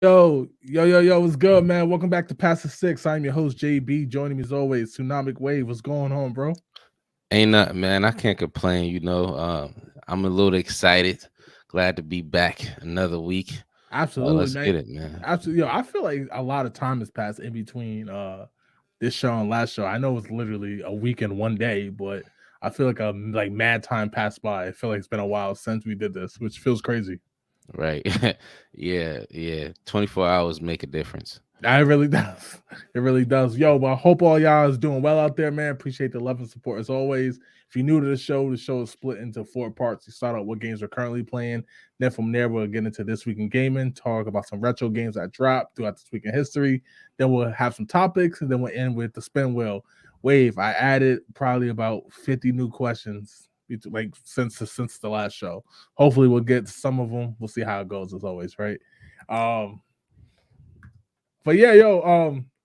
Yo, what's good, man? Welcome back to Past the Six. I'm your host, JB. Joining me as always, Tsunamic Wave. What's going on, bro? Ain't nothing, man. I can't complain. I'm a little excited. Glad to be back another week. Absolutely, Let's man. get it, man. Absolutely. I feel like a lot of time has passed in between this show and last show. I know it's literally a week and one day, but I feel like like mad time passed by. I feel like it's been a while since we did this, which feels crazy. Right. yeah. 24 hours make a difference. It really does. It really does. Yo, but I hope all y'all is doing well out there, man. Appreciate the love and support as always. If you're new to the show is split into four parts. You start out what games we're currently playing. Then from there, we'll get into this week in gaming, talk about some retro games that dropped throughout this week in history. Then we'll have some topics, and then we'll end with the spin wheel. Wave, I added probably about 50 new questions like since the last show. Hopefully we'll get some of them. We'll see how it goes as always, right? Um, but yeah,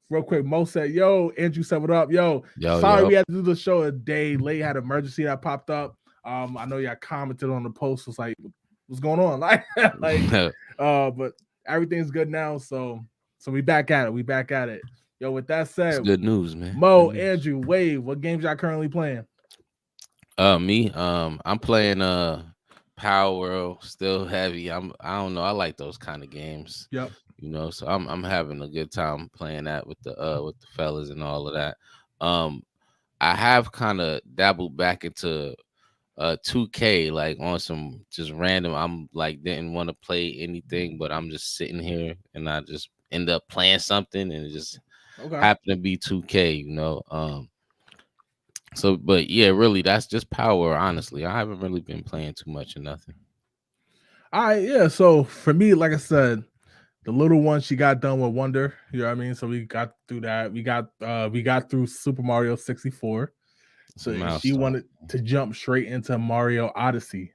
real quick, Mo said, "Yo, Andrew said what up? Yo, Yo, sorry yo. we had to do the show a day late. Had an emergency that popped up. I know y'all commented on the post. Was like, what's going on? But everything's good now. So we back at it. We back at it. Yo, with that It's said, good news, man. Good Mo, news. Andrew, Wave, what games y'all currently playing? Me, I'm playing Power World, still heavy. I don't know. I like those kind of games. Yep. So I'm having a good time playing that with the fellas and all of that. Um I have kind of dabbled back into 2K, like on some just random. I'm like didn't want to play anything, but I'm just sitting here and I just end up playing something and it just Okay. happened to be 2K. So but yeah, really that's just Power, honestly. I haven't really been playing too much or nothing. All right. Yeah. So for me, like I said, the little one she got done with Wonder. You know what I mean? So we got through that. We got through Super Mario 64. It's So a and she milestone. wanted to jump straight into Mario Odyssey.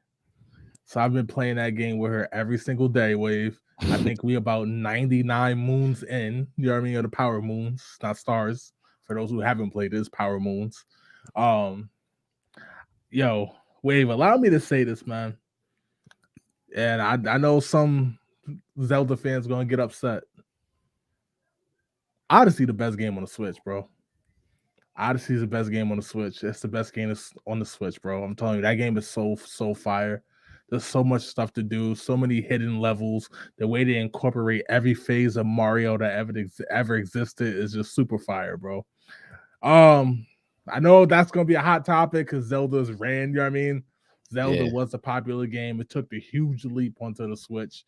So I've been playing that game with her every single day, Wave. I think we about 99 moons in, you know what I mean, or the power moons, not stars. For those who haven't played this, power moons. Um, yo, Wave, allow me to say this, man. And I know some Zelda fans gonna get upset. Odyssey the best game on the Switch, bro. Odyssey is the best game on the Switch. It's the best game on the Switch, bro. I'm telling you, that game is so fire. There's so much stuff to do, so many hidden levels. The way they incorporate every phase of Mario that ever existed is just super fire, bro. Um, I know that's gonna be a hot topic because Zelda's ran. You know what I mean? Zelda Yeah. was a popular game. It took the huge leap onto the Switch.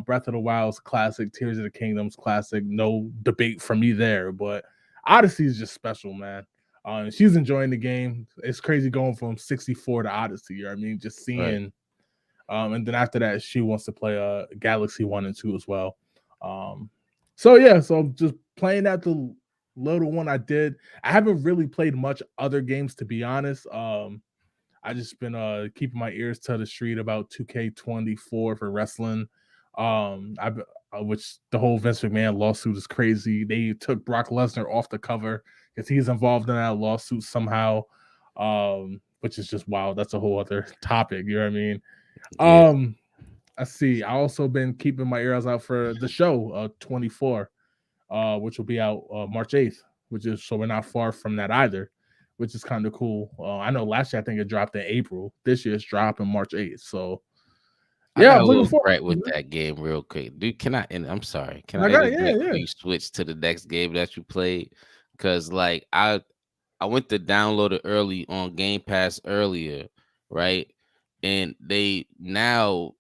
Breath of the Wild's classic. Tears of the Kingdom's classic. No debate for me there. But Odyssey is just special, man. She's enjoying the game. It's crazy going from 64 to Odyssey. You know what I mean? Just Right. seeing. And then after that, she wants to play Galaxy 1 and 2 as well. Um, so just playing that the little one I did. I haven't really played much other games to be honest. I just been keeping my ears to the street about 2K24 for wrestling. I which the whole Vince McMahon lawsuit is crazy. They took Brock Lesnar off the cover because he's involved in that lawsuit somehow. Which is just wow. That's a whole other topic. You know what I mean? Yeah. Um, I see. I also been keeping my ears out for the show 24, which will be out March 8th, which is so we're not far from that either, which is kind of cool. I know last year I think it dropped in April. This year's dropping March 8th. So I yeah, got I'm a looking little forward gripe to with it. that game real quick. Dude, and I'm sorry, can I I got it. Yeah, interject before yeah. you switch to the next game that you played? Because like I went to download it early on Game Pass earlier, right? And they now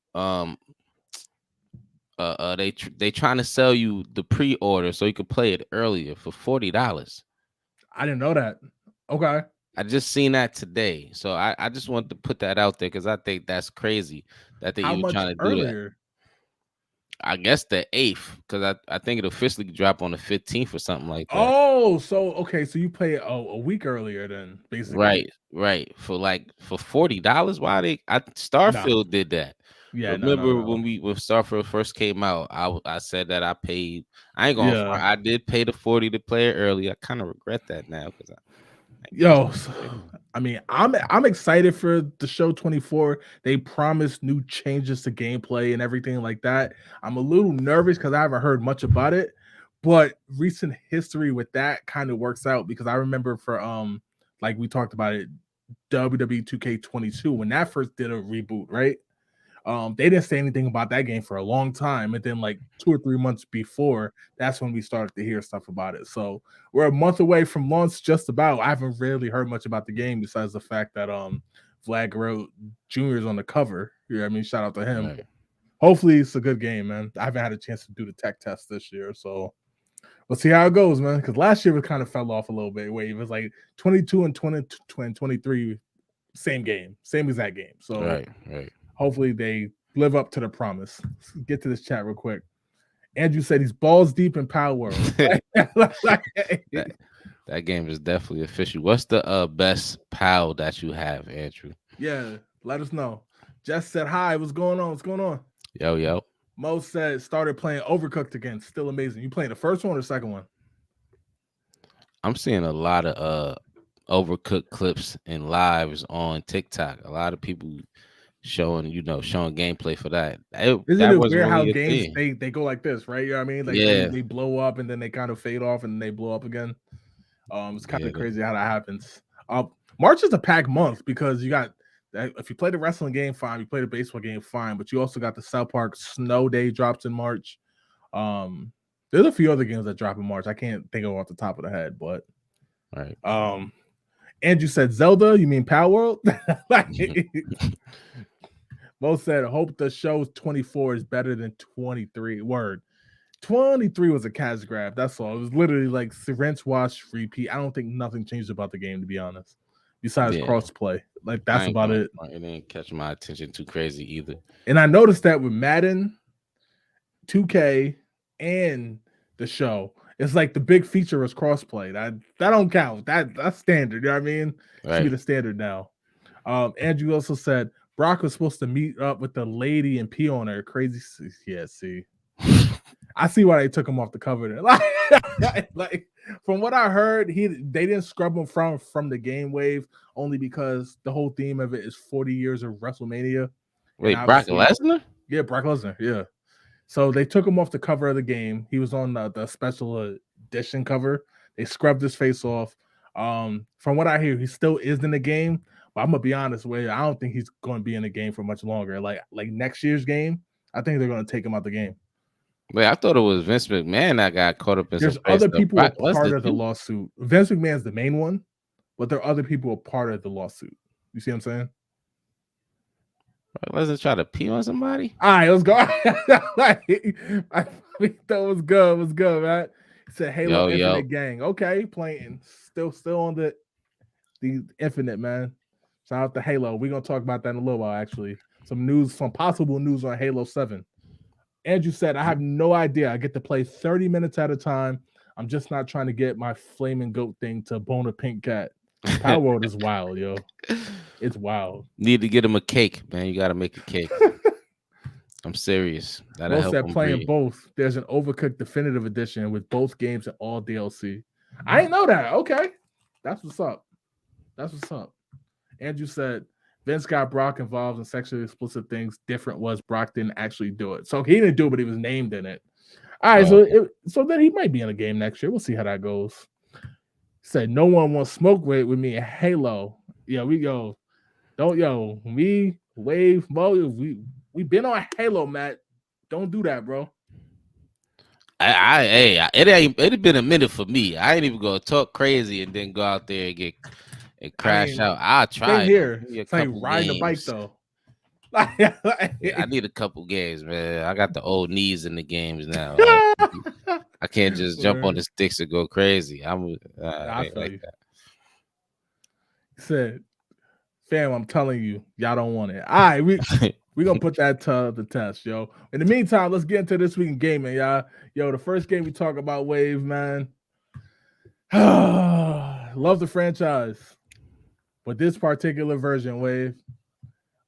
they trying to sell you the pre-order so you could play it earlier for $40. I didn't know that. Okay. I just seen that today. So I just wanted to put that out there because I think that's crazy that they How even much trying to do that. earlier? I guess the 8th, because I think it officially drop on the 15th or something like that. Oh, so okay, so you play a week earlier then, basically. Right. For $40. Why No. Starfield did that. Yeah, no, no, Remember no. when Starfield first came out, I said that I paid. I ain't gonna Yeah. front, I did pay the 40 to play it early. I kind of regret that now because Yo, I mean, I'm excited for the show 24. They promised new changes to gameplay and everything like that. I'm a little nervous because I haven't heard much about it, but recent history with that kind of works out because I remember for like we talked about it, WWE 2K22 when that first did a reboot, right? They didn't say anything about that game for a long time, and then like 2 or 3 months before, that's when we started to hear stuff about it. So we're a month away from launch, just about. I haven't really heard much about the game besides the fact that Vlad Guerrero Jr. is on the cover. You know what I mean? Shout out to him. Right. Hopefully, it's a good game, man. I haven't had a chance to do the tech test this year, so we'll see how it goes, man. Because last year we kind of fell off a little bit. Wait, it was like 22 and 23, same game, same exact game. So Right. hopefully they live up to the promise. Let's get to this chat real quick. Andrew said he's balls deep in Power World. That game is definitely official. What's the best PAL that you have, Andrew? Yeah, let us know. Jess said hi. What's going on? What's going on? Yo. Mo said started playing Overcooked again. Still amazing. You playing the first one or the second one? I'm seeing a lot of Overcooked clips and lives on TikTok. A lot of people showing gameplay for that. Isn't That it wasn't weird how really a games thing. they go like this, right? You know what I mean? Like Yeah. they blow up and then they kind of fade off and then they blow up again. It's kind of crazy how that happens. March is a packed month because you got if you play the wrestling game, fine. You play the baseball game, fine. But you also got the South Park Snow Day drops in March. There's a few other games that drop in March. I can't think of off the top of the head, but right. Andrew said Zelda. You mean Power World? Mo said hope the show 24 is better than 23. Word. 23 was a cash grab. That's all. It was literally like rinse, wash, repeat. I don't think nothing changed about the game, to be honest. Besides crossplay. Like that's about it. It didn't catch my attention too crazy either. And I noticed that with Madden, 2K, and the show, it's like the big feature is crossplay. That don't count. That's standard. You know what I mean? Should be the standard now. Andrew also said Brock was supposed to meet up with the lady and pee on her. Crazy. Yeah, see. I see why they took him off the cover there. Like from what I heard, they didn't scrub him from the game wave only because the whole theme of it is 40 years of WrestleMania. Wait, Brock Lesnar? Yeah, Brock Lesnar. Yeah. So they took him off the cover of the game. He was on the special edition cover. They scrubbed his face off. From what I hear, he still is in the game. But I'm gonna be honest with you, I don't think he's going to be in the game for much longer. Like next year's game, I think they're going to take him out the game. Wait, I thought it was Vince McMahon that got caught up in There's other people a part of the lawsuit. Vince McMahon's the main one, but there are other people a part of the lawsuit. You see what I'm saying? Let's try to pee on somebody. All right, let's go. I think that was good. Was good, man. He said Halo Infinite gang. Okay, playing. Still on the Infinite, man. Shout out to Halo. We're gonna talk about that in a little while, actually. Some possible news on Halo 7. Andrew said, I have no idea. I get to play 30 minutes at a time. I'm just not trying to get my flaming goat thing to bone a pink cat. Power World is wild, yo. It's wild. Need to get him a cake, man. You got to make a cake. I'm serious. That'll help him playing breathe. Both. There's an Overcooked Definitive Edition with both games and all DLC. I didn't know that. Okay. That's what's up. Andrew said, Vince got Brock involved in sexually explicit things. Different was Brock didn't actually do it. So he didn't do it, but he was named in it. All right, so then he might be in a game next year. We'll see how that goes. Said no one wants smoke with me in Halo. Yeah, me, Wave, Mo, we been on Halo, Matt. Don't do that, bro. It been a minute for me. I ain't even gonna talk crazy and then go out there and crash out. I'll try here. It's like riding a bike though. I need a couple games, man. I got the old knees in the games now. I can't just jump on the sticks and go crazy. I feel like that. He said, fam, I'm telling you, y'all don't want it. All right, we're gonna put that to the test, yo. In the meantime, let's get into this week in gaming, y'all. Yo, the first game we talk about, Wave, man. Love the franchise. But this particular version, Wave,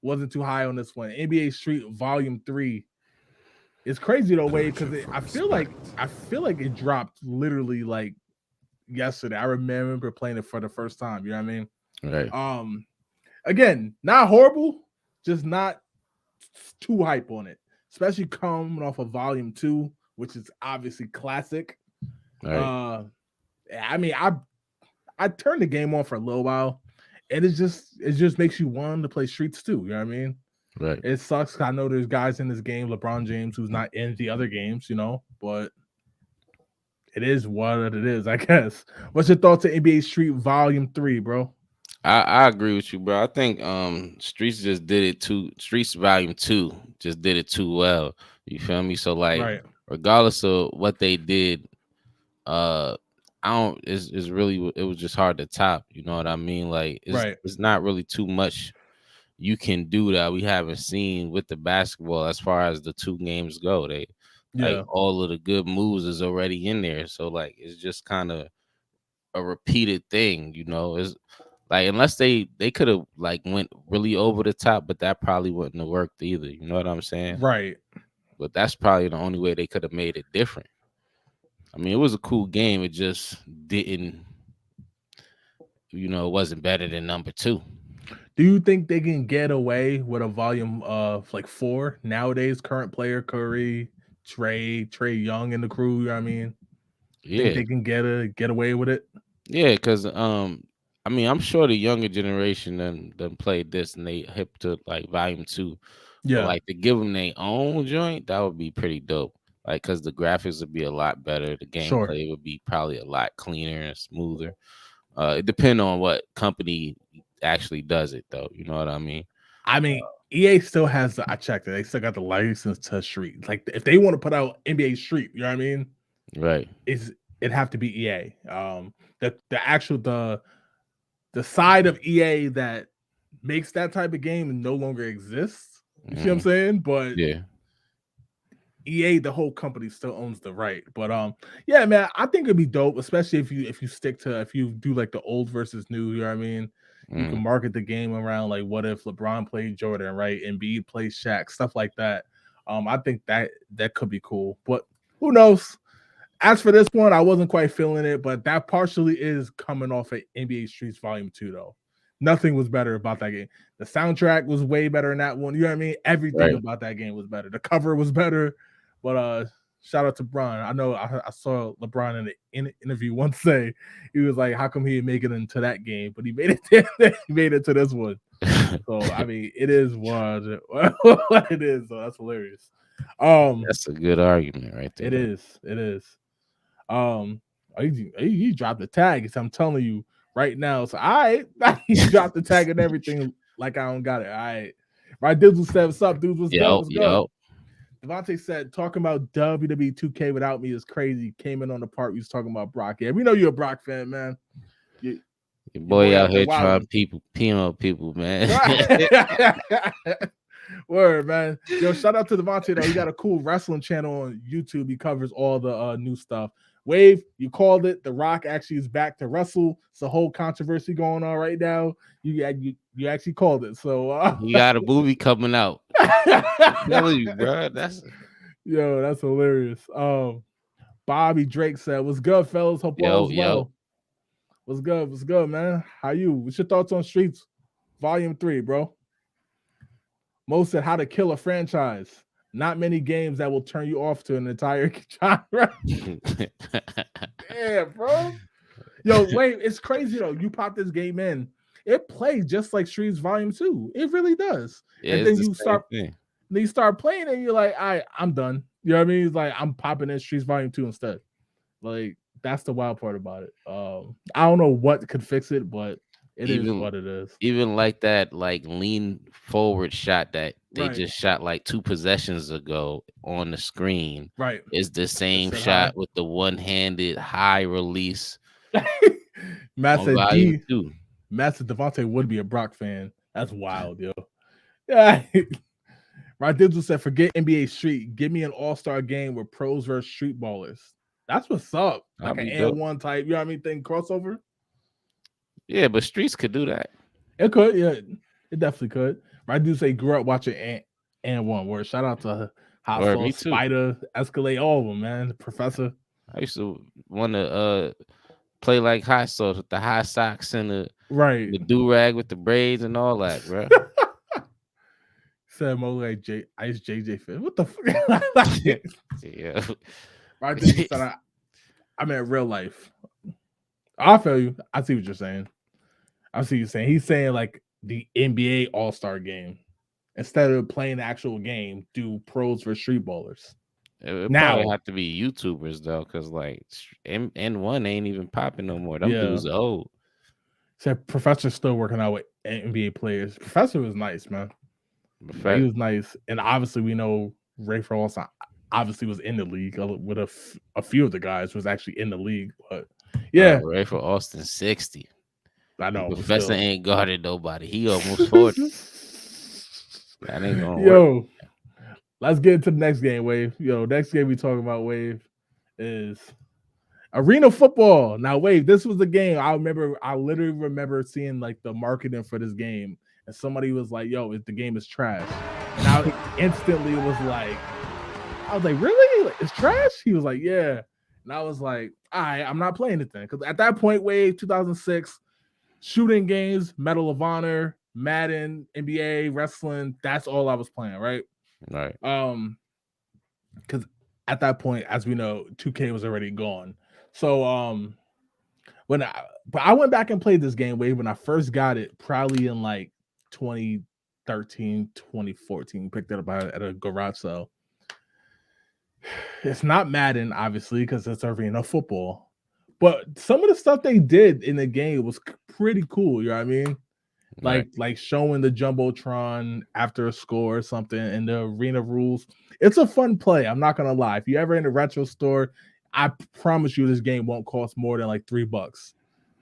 wasn't too high on this one. NBA Street Volume 3. It's crazy though, Wave, because I feel like it dropped literally like yesterday. I remember playing it for the first time. You know what I mean? Right. Again, not horrible, just not too hype on it, especially coming off of Volume 2, which is obviously classic. Right. I mean, I turned the game on for a little while, and it just makes you want to play Streets too. You know what I mean? Right. It sucks. I know there's guys in this game, LeBron James, who's not in the other games, but it is what it is, I guess. What's your thoughts on NBA Street Volume 3, bro? I agree with you, bro. I think Streets just did it too. Streets Volume 2 just did it too well. You feel me? So like, Right. regardless of what they did, I don't. It's really, it was just hard to top. You know what I mean? Like Right. it's not really too much you can do that we haven't seen with the basketball as far as the two games go. They like Yeah. all of the good moves is already in there. So like it's just kind of a repeated thing, you know. It's like unless they could have like went really over the top, but that probably wouldn't have worked either. You know what I'm saying? Right. But that's probably the only way they could have made it different. I mean, it was a cool game. It just didn't, it wasn't better than number 2. Do you think they can get away with a volume of like 4 nowadays? Current player Curry, Trey Young in the crew. You know what I mean? Think Yeah, they can get away with it? yeah, because I mean, I'm sure the younger generation done played this and they hip to like Volume 2, but Yeah. like to give them their own joint, that would be pretty dope. Like, because the graphics would be a lot better, the Sure. gameplay would be probably a lot cleaner and smoother. It depends on what company actually does it, though. You know what I mean? I mean, EA still has I checked it. They still got the license to Street. Like if they want to put out NBA Street, you know what I mean? Right. It'd have to be EA. The actual the side of EA that makes that type of game no longer exists. You see what I'm saying? But Yeah. EA, the whole company, still owns the right. But yeah, man, I think it'd be dope, especially if you do like the old versus new. You know what I mean? You can market the game around like what if LeBron played Jordan, right? And Embiid plays Shaq, stuff like that. I think that could be cool. But who knows? As for this one, I wasn't quite feeling it, but that partially is coming off of NBA Streets Volume 2, though. Nothing was better about that game. The soundtrack was way better in that one. You know what I mean? Everything about that game was better. The cover was better. But shout out to Bron. I know I saw LeBron in an interview once say he was like, "How come he didn't make it into that game?" But he made it. He made it to this one. So I mean, it is what it is. So that's hilarious. That's a good argument right there. It is. It is. He dropped the tag. So I'm telling you right now. So I he dropped the tag and everything. Like I don't got it. All right. Right, Dizzle said, "What's up, dudes? What's good? What's good?" Dante said, "Talking about WWE 2K without me is crazy." Came in on the part we was talking about Brock. Yeah, we know you're a Brock fan, man. Your boy out here trying pee on people, man. Word, man. Yo, shout out to Devontae though. He got a cool wrestling channel on YouTube. He covers all the new stuff. Wave, you called it. The Rock actually is back to wrestle. It's a whole controversy going on right now. You actually called it. So he got a movie coming out. Telling you, bro. That's hilarious. Bobby Drake said, "What's good, fellas? Hope all is well." What's good? What's good, man? How you? What's your thoughts on Streets Volume 3, bro? Mo said, "How to kill a franchise. Not many games that will turn you off to an entire genre." Yeah, bro. Yo, wait, it's crazy though. You pop this game in, it plays just like Streets Volume 2. It really does. Yeah, and then you start playing and you're like, I'm done. You know what I mean? It's like I'm popping in Streets Volume 2 instead. Like that's the wild part about it. I don't know what could fix it, but it is what it is. Even like that, like lean forward shot that they just shot like 2 possessions ago on the screen. Right. It's the same shot with the one-handed high release. Matt said Devontae would be a Brock fan. That's wild, yo. Yeah. Right, Digital said, "Forget NBA Street. Give me an all-star game with pros versus street ballers." That's what's up. Like an and one type, you know what I mean? Thing crossover. Yeah, but Streets could do that. It could, yeah. It definitely could. Right, Digital say, "Grew up watching and one." Word. Shout out to Hot Spider, Escalade, all of them, man. The Professor. I used to want to play like hot sauce with the high socks and Right. the do rag with the braids and all that, bro. Said Mo like Ice JJ fit. What the fuck? Yeah. Right there, you said I meant real life. I feel you. I see what you're saying. I see what you're saying. He's saying like the NBA All-Star game. Instead of playing the actual game, do pros for street ballers. It Now, probably have to be YouTubers though, because like N1 ain't even popping no more. Them yeah. dudes are old. Said Professor's still working out with NBA players. Professor was nice, man. Like, he was nice. And obviously we know Ray for Austin obviously was in the league with a few of the guys was actually in the league. But yeah. Ray for Austin 60. I know. Professor ain't guarded nobody. He almost 40. That ain't gonna work. Let's get into the next game, Wave. Next game we talking about, Wave, is arena football. Now, Wave, this was the game I literally remember seeing like the marketing for this game, and somebody was like, "Yo, the game is trash," and I instantly was like, "Really? Like, it's trash?" He was like, "Yeah," and I was like, "All right, I'm not playing it then," because at that point, Wave, 2006, shooting games, Medal of Honor, Madden, NBA, wrestling, that's all I was playing, right? Right. Because at that point, as we know, 2K was already gone. So but I went back and played this game, Wave, when I first got it, probably in like 2013, 2014, picked it up at a garage sale. It's not Madden, obviously, because it's arena football. But some of the stuff they did in the game was pretty cool, you know what I mean? Like showing the Jumbotron after a score or something and the arena rules. It's a fun play. I'm not gonna lie. If you ever in a retro store, I promise you this game won't cost more than like $3.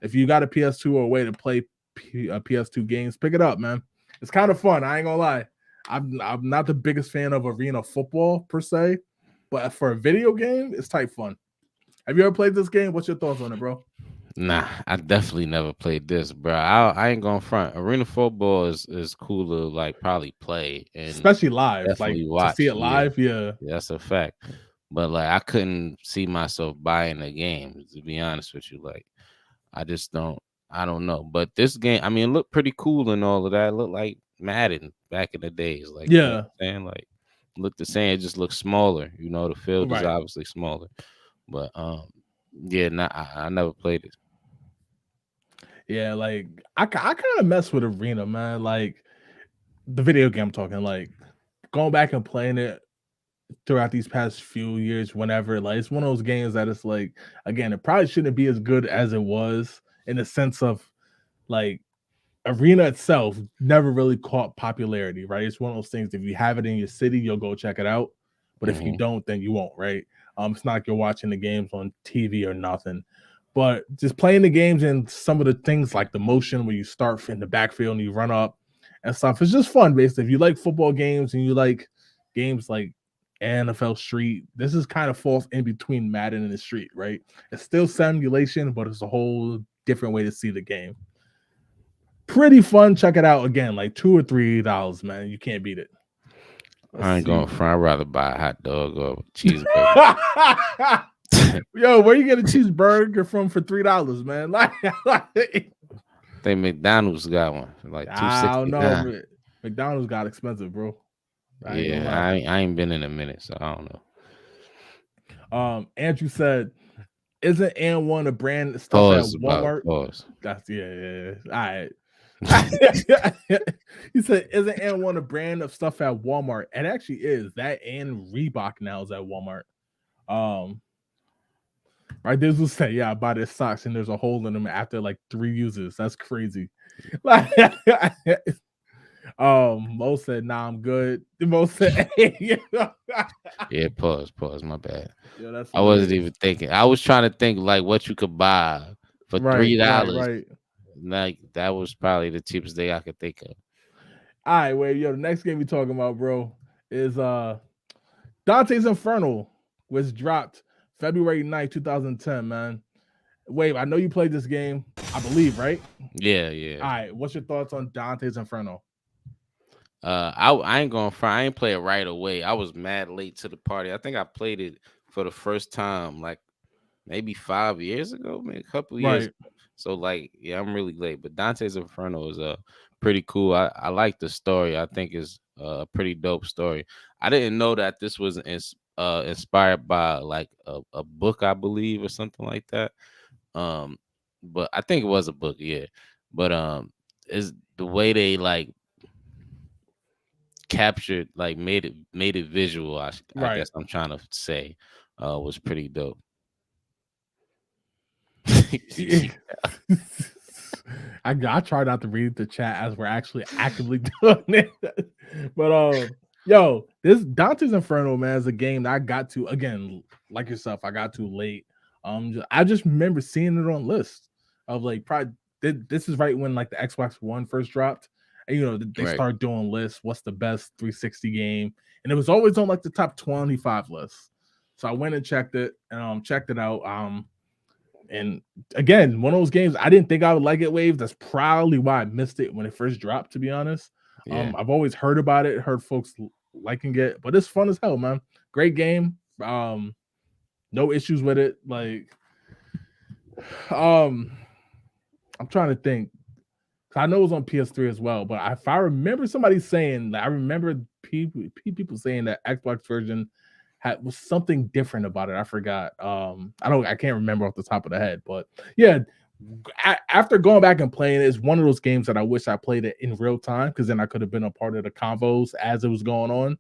If you got a PS2 or a way to play PS2 games, pick it up, man. It's kind of fun. I ain't gonna lie. I'm not the biggest fan of arena football per se, but for a video game, it's type fun. Have you ever played this game? What's your thoughts on it, bro? Nah, I definitely never played this, bro. I ain't going front. Arena football is cool to like probably play and especially live, definitely like watch. to see it live. Yeah, that's a fact. But like I couldn't see myself buying a game, to be honest with you. Like I just don't. I don't know. But this game, I mean, it looked pretty cool and all of that. It looked like Madden back in the days. Like yeah, you know what I'm saying, like looked the same. It just looks smaller. The field is obviously smaller. But yeah, I never played it. Yeah, like I kind of mess with arena, man. Like the video game I'm talking, like going back and playing it throughout these past few years, whenever, like it's one of those games that it's like, again, it probably shouldn't be as good as it was in the sense of like arena itself never really caught popularity, right? It's one of those things, if you have it in your city, you'll go check it out. But if you don't, then you won't, right? It's not like you're watching the games on TV or nothing. But just playing the games and some of the things like the motion where you start in the backfield and you run up and stuff, it's just fun. Basically, if you like football games and you like games like NFL Street, this is kind of falls in between Madden and the Street, right? It's still simulation, but it's a whole different way to see the game. Pretty fun. Check it out again, like $2 or $3, man. You can't beat it. I ain't going front. I'd rather buy a hot dog or a cheeseburger. Yo, where you get a cheeseburger from for $3, man? Like they McDonald's got one like $2.69. I don't know. McDonald's got expensive, bro. I ain't been in a minute, so I don't know. Andrew said, "Isn't N1 a brand stuff at Walmart?" That's yeah. All right. He said, "Isn't N1 a brand of stuff at Walmart?" It actually is. That and Reebok now is at Walmart. Right, this will say, "Yeah, I bought his socks and there's a hole in them after like 3 uses." That's crazy. Mo said, "Nah, I'm good." Mo said, yeah, pause, my bad. Yeah, I wasn't even thinking. I was trying to think like what you could buy for $3. Right. Like that was probably the cheapest thing I could think of. All right, wait, the next game we talking about, bro, is Dante's Inferno, was dropped February 9th, 2010, man. Wait, I know you played this game, I believe, right? Yeah. All right, what's your thoughts on Dante's Inferno? I ain't going front. I ain't play it right away. I was mad late to the party. I think I played it for the first time like maybe 5 years ago, maybe a couple years Right. ago. So like, yeah, I'm really late. But Dante's Inferno is pretty cool. I like the story. I think it's a pretty dope story. I didn't know that this was inspired by like a book, I believe, or something like that. Um, but I think it was a book, yeah. But is the way they like captured, like made it visual. I Right. guess I'm trying to say, was pretty dope. Yeah. I try not to read the chat as we're actually actively doing it. But yo, this Dante's Inferno, man, is a game that I got to again, like yourself, I got to late. I just remember seeing it on lists of like probably this is right when like the Xbox One first dropped. And they Right. started doing lists, what's the best 360 game, and it was always on like the top 25 list. So I went and checked it out. And again, one of those games I didn't think I would like it, Wave. That's probably why I missed it when it first dropped, to be honest. Yeah. I've always heard about it, heard folks liking it, but it's fun as hell, man. Great game. No issues with it. Like, um, I'm trying to think. I know it was on PS3 as well, but if I remember somebody saying that, I remember people saying that Xbox version was something different about it. I forgot. I can't remember off the top of the head, but yeah. After going back and playing it's one of those games that I wish I played it in real time because then I could have been a part of the convos as it was going on.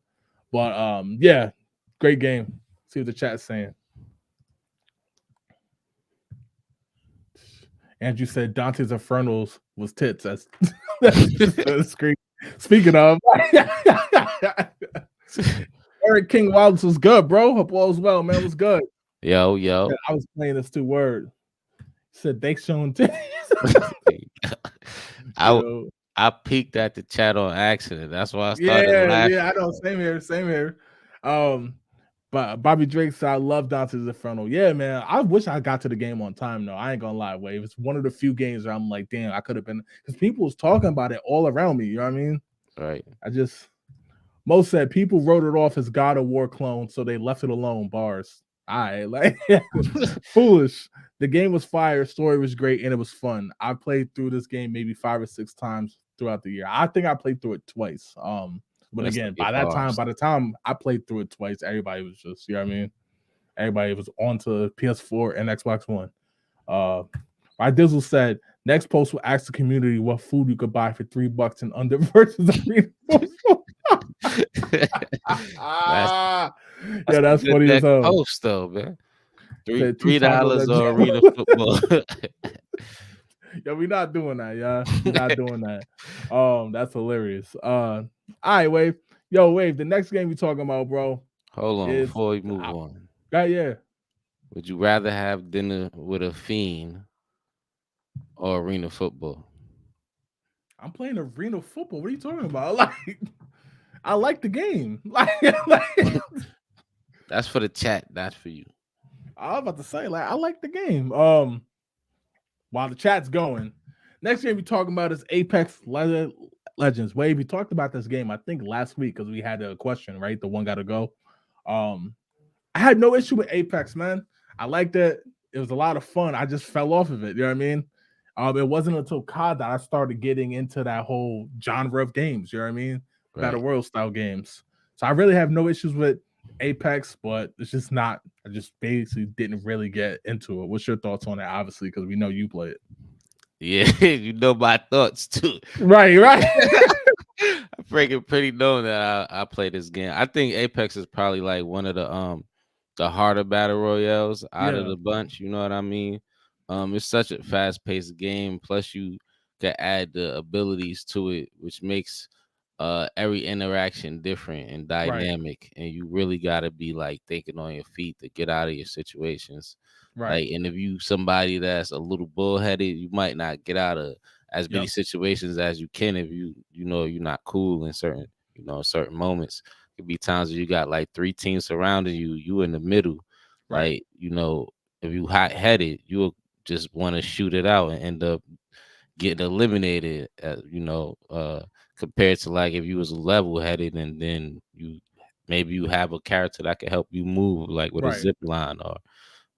But yeah, great game. See what the chat's saying. Andrew said Dante's Infernals was tits. That's the screen. Speaking of, Eric King Wallace was good, bro. Hope all was well, man. Was good. Yo. Yeah, I was playing this 2 word. Said they showing titties. I I peeked at the chat on accident. That's why I started laughing. Yeah, I know. Same here. But Bobby Drake said, I love Dante's Inferno. Yeah, man. I wish I got to the game on time, though. I ain't gonna lie, Wave. It's one of the few games where I'm like, damn, I could have been because people was talking about it all around me. You know what I mean? Right. Mo said people wrote it off as God of War clone, so they left it alone. Bars. All right, like foolish. The game was fire, story was great, and it was fun. I played through this game maybe 5 or 6 times throughout the year. I think I played through it twice. But Let's again, get bars. by the time I played through it twice, everybody was just, you know what I mean? Everybody was on to PS4 and Xbox One. My Dizzle said, next post will ask the community what food you could buy for $3 and under versus Arena Football. Yeah, that's funny as hell. Post though, man. Said $3 or Arena Football. Yeah, we're not doing that, yeah. We're not doing that. That's hilarious. All right, Wave. Yo, Wave, the next game we talking about, bro. Hold on, is before we move on. Yeah. Would you rather have dinner with a fiend or Arena Football? I'm playing Arena Football. What are you talking about? Like, I like the game. Like That's for the chat. That's for you. I was about to say, like, I like the game. While the chat's going, next game we talking about is Apex Legends. Wave, we talked about this game, I think, last week because we had a question, right? The one got to go. I had no issue with Apex, man. I liked it. It was a lot of fun. I just fell off of it. You know what I mean? It wasn't until COD that I started getting into that whole genre of games. You know what I mean? Right. Battle Royale style games. So I really have no issues with Apex, but it's just not. I just basically didn't really get into it. What's your thoughts on it? Obviously, because we know you play it. Yeah, you know my thoughts too. Right. I'm freaking pretty known that I play this game. I think Apex is probably like one of the harder battle royales out of the bunch. You know what I mean? It's such a fast-paced game. Plus, you can add the abilities to it, which makes every interaction different and dynamic. And you really got to be like thinking on your feet to get out of your situations. Right. Like, and if you somebody that's a little bullheaded, you might not get out of as many situations as you can if you know you're not cool in certain moments. Could be times where you got like 3 teams surrounding you, you in the middle. Right. Like, if you hot headed, you'll just want to shoot it out and end up getting eliminated. Compared to like if you was level headed and then maybe you have a character that can help you move like with a zip line or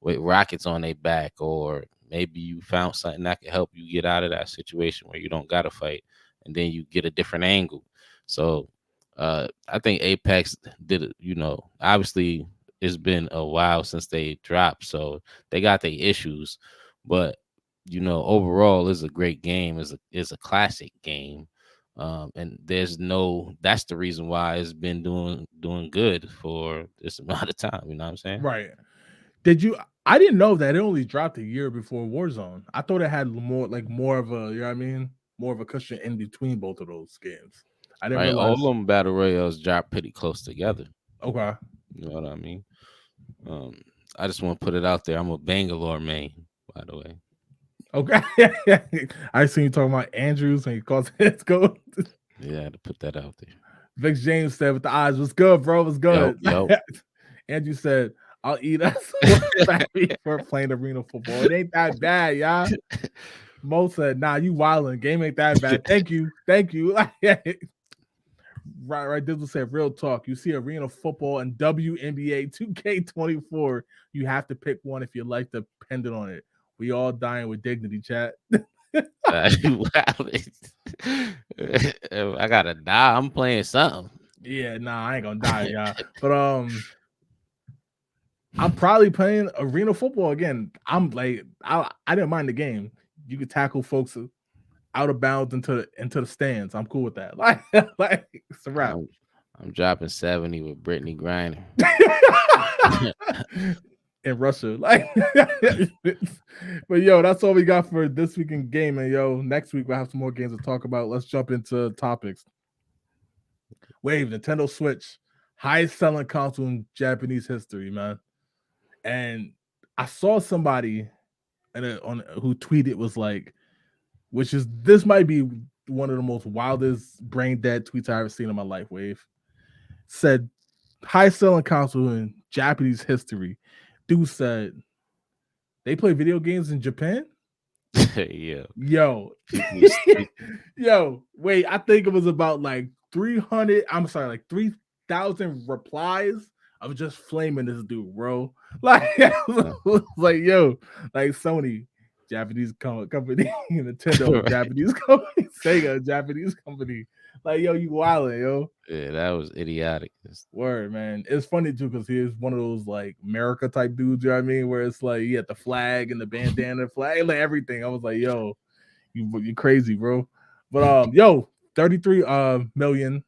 with rockets on their back, or maybe you found something that could help you get out of that situation where you don't gotta fight, and then you get a different angle. So I think Apex did it, obviously it's been a while since they dropped, so they got their issues, but overall it's a great game, it's a classic game. And that's the reason why it's been doing good for this amount of time, you know what I'm saying? Right. Did you? I didn't know that it only dropped a year before Warzone. I thought it had more of a, you know what I mean, more of a cushion in between both of those games. I didn't Right, all of realize. them battle royales drop pretty close together. Okay. You know what I mean? Um, I just want to put it out there. I'm a Bangalore main, by the way. Okay. I seen you talking about Andrews and he calls it go. Yeah, I had to put that out there. Vic James said with the eyes, "What's good, bro? What's Yo, good?" yo. Andrew said, "I'll eat us for playing arena football. It ain't that bad, y'all." Mo said, "Nah, you wildin'. Game ain't that bad. Thank you, thank you." Right. Dizzle said, "Real talk. You see arena football and WNBA 2K24. You have to pick one if you like the pendant on it. We all dying with dignity, chat." You I gotta die. I'm playing something. Yeah, nah, I ain't gonna die, y'all. But I'm probably playing arena football again. I'm like, I didn't mind the game. You could tackle folks out of bounds into the stands. I'm cool with that. Like it's a wrap. I'm dropping 70 with Brittany Griner. In Russia, like, but yo, that's all we got for this week in gaming. Yo, next week we'll have some more games to talk about. Let's jump into topics. Wave, Nintendo Switch, highest selling console in Japanese history, man. And I saw somebody on who tweeted was like, which is this might be one of the most wildest brain dead tweets I ever seen in my life. Wave said high selling console in Japanese history. Dude said they play video games in Japan. Yeah. Yo, yo, wait, I think it was about like 300. I'm sorry, like 3,000 replies of just flaming this dude, bro. Like, like yo, like Sony, Japanese company, Nintendo, Japanese company, Sega, Japanese company. Like, yo, you wildin', yo. Yeah, that was idiotic. Word, man. It's funny too because he's one of those like America type dudes, you know what I mean? Where it's like he had the flag and the bandana flag, like everything. I was like, yo, you crazy, bro. But yo, 33 million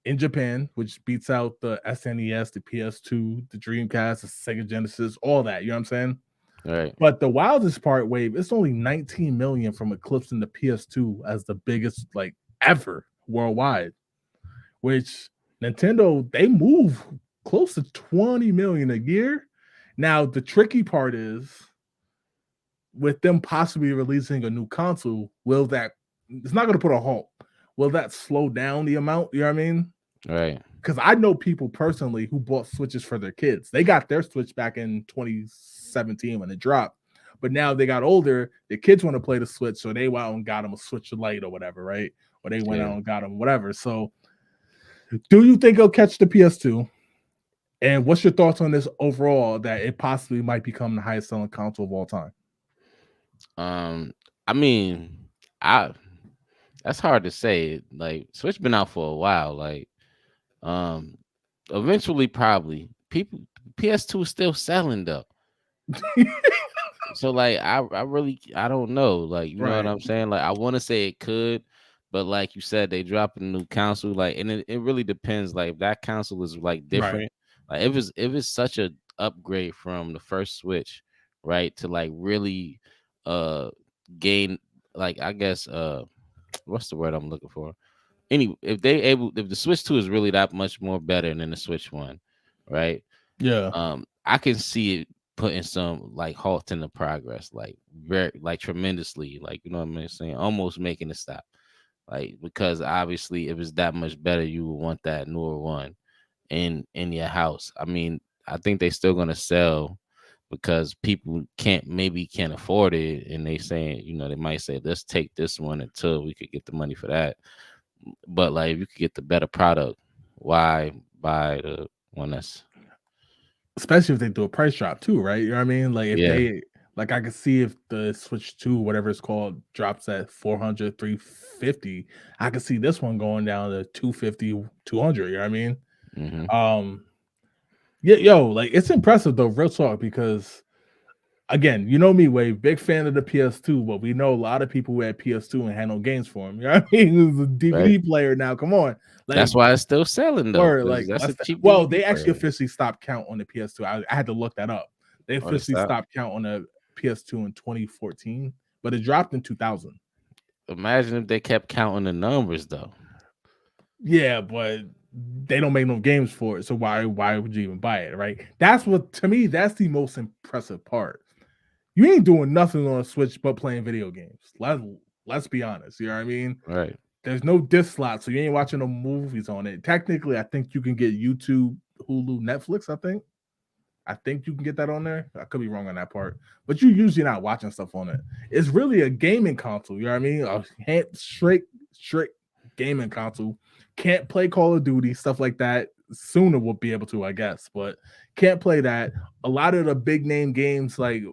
in Japan, which beats out the SNES, the PS2, the Dreamcast, the Sega Genesis, all that. You know what I'm saying? Right. But the wildest part, Wave, it's only 19 million from eclipsing the PS2 as the biggest like ever worldwide. Which Nintendo, they move close to 20 million a year. Now, the tricky part is with them possibly releasing a new console, will that it's not going to put a halt. Will that slow down the amount? You know what I mean? Right. Because I know people personally who bought Switches for their kids. They got their Switch back in 2017 when it dropped. But now they got older, the kids want to play the Switch, so they went out and got them a Switch Lite or whatever, right? Or they went out and got them whatever. So do you think it'll catch the PS2? And what's your thoughts on this overall that it possibly might become the highest selling console of all time? I mean, I that's hard to say. Like Switch been out for a while. Like, eventually probably people PS2 is still selling though. So like I don't know. Like, you know what Right. I'm saying? Like I want to say it could, but like you said, they dropping a new console. Like, and it really depends. Like if that console is like different, like if it's such a upgrade from the first Switch, right? To like really gain, like, I guess what's the word I'm looking for? If the Switch 2 is really that much more better than the Switch 1, right? Yeah. I can see it putting some like halt in the progress, like very like tremendously, like, you know what I'm saying, almost making it stop. Like, because obviously if it's that much better, you would want that newer one in your house. I mean, I think they still gonna sell because people can't afford it, and they saying, they might say, let's take this one until we could get the money for that. But like, if you could get the better product, why buy the one that's especially if they do a price drop too, right? You know what I mean? Like if Yeah. they like I could see if the Switch 2, whatever it's called, drops at 400, 350, I could see this one going down to 250, 200, you know what I mean? Hmm. Um yeah, yo, like it's impressive though, real talk, because again, you know me, Wave, big fan of the PS2, but we know a lot of people who had PS2 and had no games for them. You know what I mean? It's a Right. DVD player now. Come on. Like That's why it's still selling though, Word, because like that's a cheap well, DVD they actually player. officially stopped count on the PS2. I had to look that up. They Oh, the officially stop. stopped count on the PS2 in 2014, but it dropped in 2000. Imagine if they kept counting the numbers though. Yeah, but they don't make no games for it, so why would you even buy it, right? That's what, to me, that's the most impressive part. You ain't doing nothing on a Switch but playing video games. Let's be honest. You know what I mean? Right. There's no disc slot, so you ain't watching no movies on it. Technically, I think you can get YouTube, Hulu, Netflix. I think you can get that on there. I could be wrong on that part, but you usually not watching stuff on it. It's really a gaming console. You know what I mean? Straight gaming console. Can't play Call of Duty, stuff like that. Sooner we'll be able to, I guess, but can't play that. A lot of the big name games like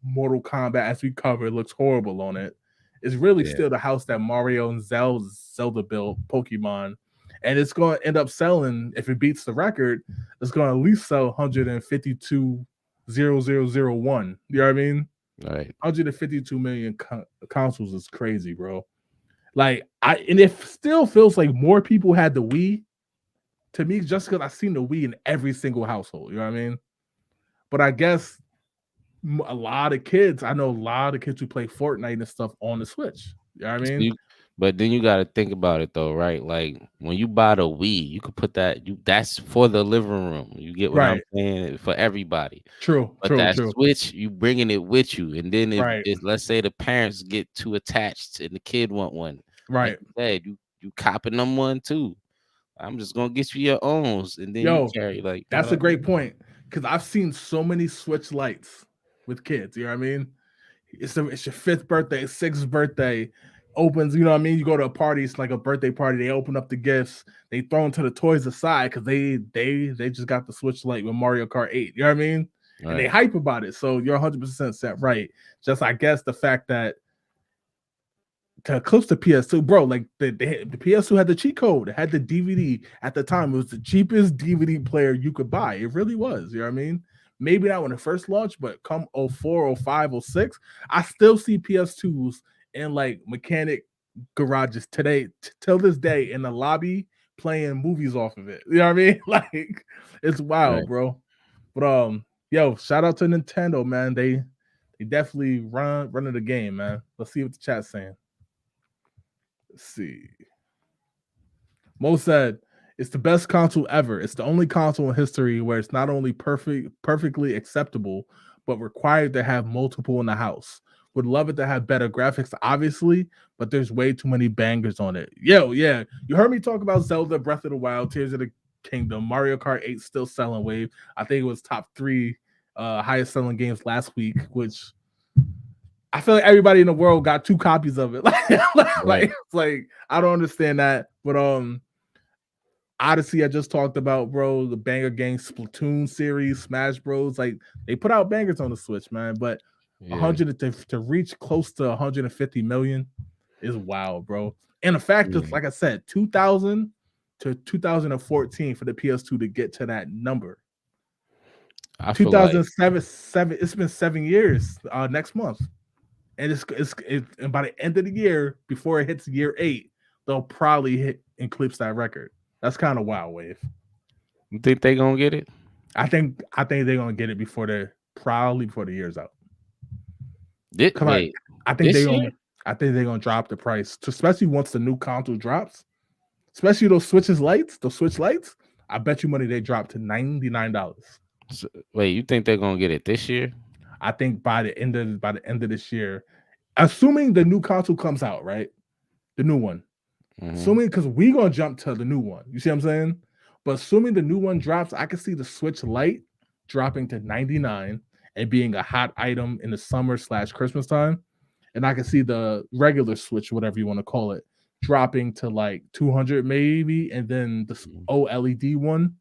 Mortal Kombat, as we covered, looks horrible on it. It's really Yeah. still the house that Mario and Zelda built, Pokemon, and it's going to end up selling, if it beats the record, it's going to at least sell 152,000,001. You know what I mean? Right. 152 million consoles is crazy, bro. Like and it still feels like more people had the Wii to me, just because I've seen the Wii in every single household. You know what I mean? But I guess a lot of kids, I know a lot of kids who play Fortnite and stuff on the Switch. You know what I So mean? but then you got to think about it though, right? Like when you buy the Wii, you could put that's for the living room. You get what I'm Right. saying? For everybody. True. But True. that True. Switch, you bringing it with you, and then Right. if let's say the parents get too attached and the kid want one, like Right. you said, you copping them one too. I'm just gonna get you your own, and then you Yo, carry, like, you know that's what a I mean? great point, because I've seen so many Switch lights with kids. You know what I mean? It's your fifth birthday, sixth birthday. Opens, you know what I mean? You go to a party, it's like a birthday party. They open up the gifts, they throw into the toys aside because they just got the Switch Lite with Mario Kart 8. You know what I mean? And they Right. hype about it. So you're 100% set right. Just I guess the fact that to eclipse the PS2, bro, like the PS2 had the cheat code, it had the DVD at the time. It was the cheapest DVD player you could buy. It really was. You know what I mean? Maybe not when it first launched, but come 04, 05, 06, I still see PS2s in like mechanic garages today, till this day, in the lobby playing movies off of it. You know what I mean? Like it's wild, Right. bro. But yo, shout out to Nintendo, man. They definitely running the game, man. Let's see what the chat's saying. Let's see. Mo said, it's the best console ever. It's the only console in history where it's not only perfectly acceptable, but required to have multiple in the house. Would love it to have better graphics, obviously, but there's way too many bangers on it. Yo, yeah. You heard me talk about Zelda, Breath of the Wild, Tears of the Kingdom, Mario Kart 8 still selling wave. I think it was top 3 highest selling games last week, which I feel like everybody in the world got 2 copies of it. Right. Like I don't understand that. But Odyssey, I just talked about, bro. The banger game Splatoon series, Smash Bros. Like they put out bangers on the Switch, man. But Yeah. 100 to reach close to 150 million is wild, bro. And the fact is, Yeah. like I said, 2000 to 2014 for the PS2 to get to that number. I feel like 2007, it's been 7 years next month. And and by the end of the year, before it hits year 8, they'll probably hit eclipse that record. That's kind of wild, Wave. you think they gonna get it. I think they're gonna get it probably before the year's out. Come on, Wait, I think this they year? gonna I think they're gonna drop the price, especially once the new console drops. Especially those Switch lights. I bet you money they drop to $99. Wait, you think they're gonna get it this year? I think by the end of this year, assuming the new console comes out, right? The new one. Mm-hmm. Assuming, because we gonna jump to the new one. You see what I'm saying? But assuming the new one drops, I can see the Switch Lite dropping to 99 and being a hot item in the summer/Christmas time. And I can see the regular Switch, whatever you want to call it, dropping to like 200 maybe, and then the OLED one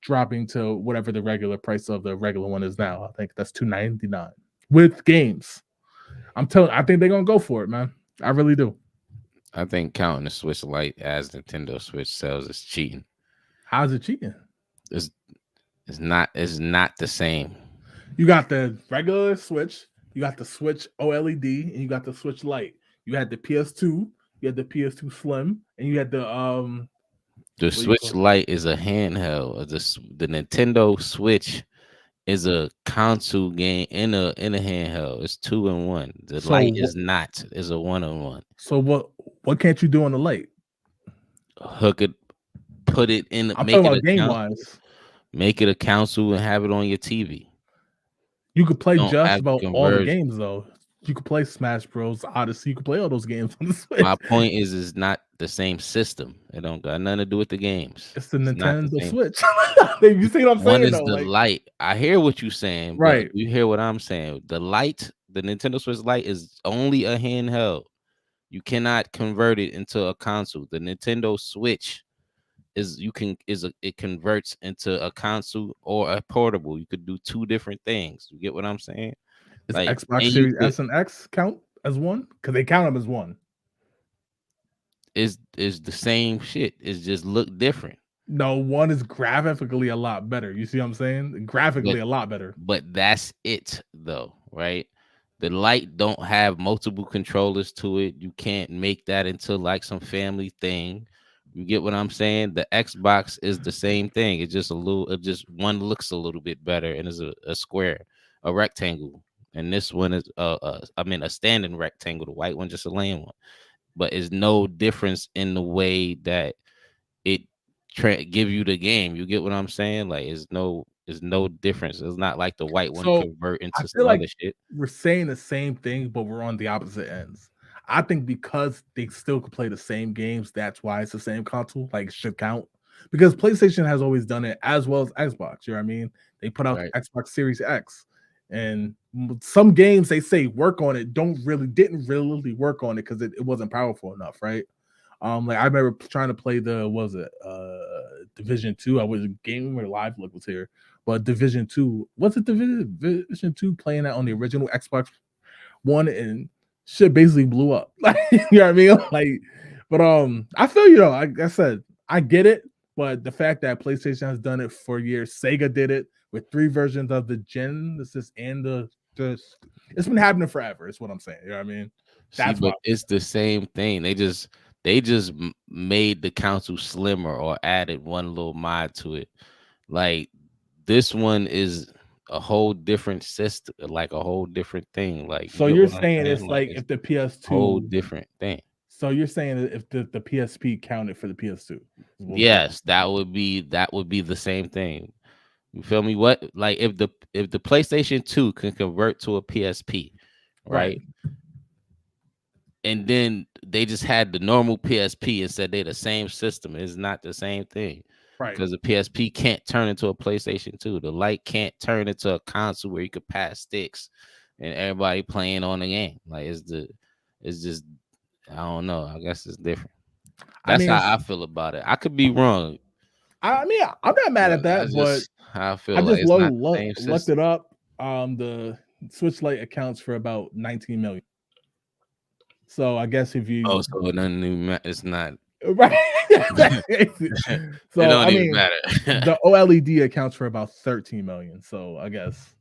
dropping to whatever the regular price of the regular one is now. I think that's $299 with games. I think they're gonna go for it, man. I really do. I think counting the Switch Lite as Nintendo Switch sales is cheating. How's it cheating? It's it's not the same. You got the regular Switch, you got the Switch OLED, and you got the Switch Lite. You had the PS2, you had the PS2 Slim, and you had the The what do you Switch call Lite is a handheld. The Nintendo Switch is a console game in a handheld. It's 2 in 1. The Lite so is not. It's a 1 in 1. so what can't you do on the Lite? Hook it, put it in, I'm make talking it about a game count, wise. make it a console and have it on your TV. You could play Don't just have to about all the converge. games though. You could play Smash Bros, Odyssey. You could play all those games on the Switch. My point is, it's not the same system. It don't got nothing to do with the games. It's the It's not the Nintendo same. Switch. You see what I'm One saying is though? the Like, light. I hear what you're saying, but right. you hear what I'm saying. The light, the Nintendo Switch Lite is only a handheld. You cannot convert it into a console. The Nintendo Switch it converts into a console or a portable. You could do two different things. You get what I'm saying? Is Like, Xbox and you Series could S and X count as one? Because they count them as one. is the same shit. It's just look different. No, one is graphically a lot better. You see what I'm saying? But Graphically a lot better. but that's it though, right? The light don't have multiple controllers to it. You can't make that into like some family thing. You get what I'm saying? The Xbox is the same thing. It's just it just one looks a little bit better and is a square, a rectangle. And this one is a standing rectangle. The white one just a laying one. But it's no difference in the way that it give you the game. You get what I'm saying? Like it's no difference. It's not like the white one So convert I into feel some like other shit. we're saying the same thing, but we're on the opposite ends. I think because they still can play the same games, that's why it's the same console. Like, it should count. Because PlayStation has always done it as well as Xbox. You know what I mean? They put out Right. the Xbox Series X, and some games they say work on it didn't really work on it because it wasn't powerful enough, right? Like I remember trying to play Division 2. I was gaming where Live Look was here, but Division 2 was it Division 2 playing that on the original Xbox One, and shit basically blew up. Like, you know what I mean? Like, but I feel you though. Like I said, I get it, but the fact that PlayStation has done it for years, Sega did it with 3 versions of the Genesis and the it's been happening forever. Is what I'm saying. You know what I mean? See, That's but why. it's the same thing. They just made the console slimmer or added one little mod to it. Like this one is a whole different system, like a whole different thing. Like you So get you're what I'm saying saying? it's Like like it's if the a whole PS2. different thing. So you're saying that if the PSP counted for the PS2. Is what we're saying. Yes, that would be the same thing. You feel me? What like if the PlayStation 2 can convert to a PSP, Right. right? And then they just had the normal PSP and said they're the same system. It's not the same thing. Right. Because the PSP can't turn into a PlayStation 2. The light can't turn into a console where you could pass sticks and everybody playing on the game. Like it's just I don't know. I guess it's different. I That's mean, how I feel about it. I could be wrong, I'm not mad but at that, that's but just how I I feel. Like just it's not the same looked system. it up. The Switch Lite accounts for about 19 million. So I guess if Oh, you so it doesn't even it's not right. it So don't I even mean, matter. the OLED accounts for about 13 million. So I guess,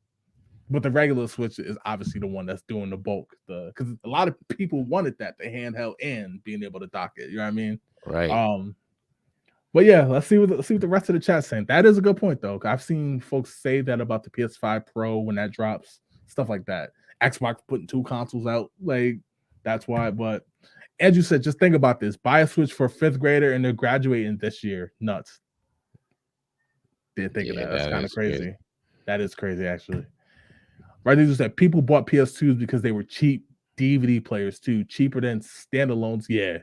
but the regular Switch is obviously the one that's doing the bulk. Because a lot of people wanted that, the handheld and being able to dock it. You know what I mean? Right. But yeah, let's see what the rest of the chat's saying. That is a good point though. I've seen folks say that about the PS5 Pro when that drops, stuff like that. Xbox putting 2 consoles out, like that's why. But Andrew said, just think about this: buy a Switch for a 5th grader and they're graduating this year. Nuts. Didn't think of Yeah, that. That's that kind of is crazy. crazy. That is crazy, actually. Right? They just said people bought PS2s because they were cheap DVD players too, cheaper than standalones. Yeah.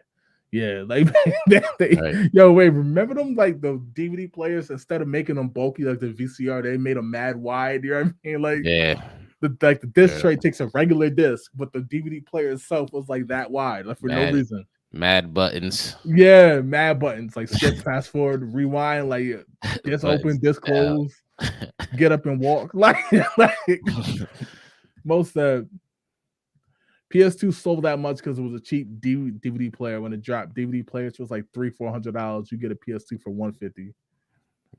Yeah, like Right. yo, wait, remember them like the DVD players instead of making them bulky like the VCR, they made them mad wide. You know what I mean? Like Yeah. the disc Yeah. tray takes a regular disc, but the DVD player itself was like that wide, like for no Mad reason. Mad buttons. Yeah, mad buttons like skip, fast forward, rewind, like this Buttons open, this down. close, get up and walk. Like most PS2 sold that much because it was a cheap DVD player. When it dropped, DVD players was like $300-$400. You get a PS2 for $150.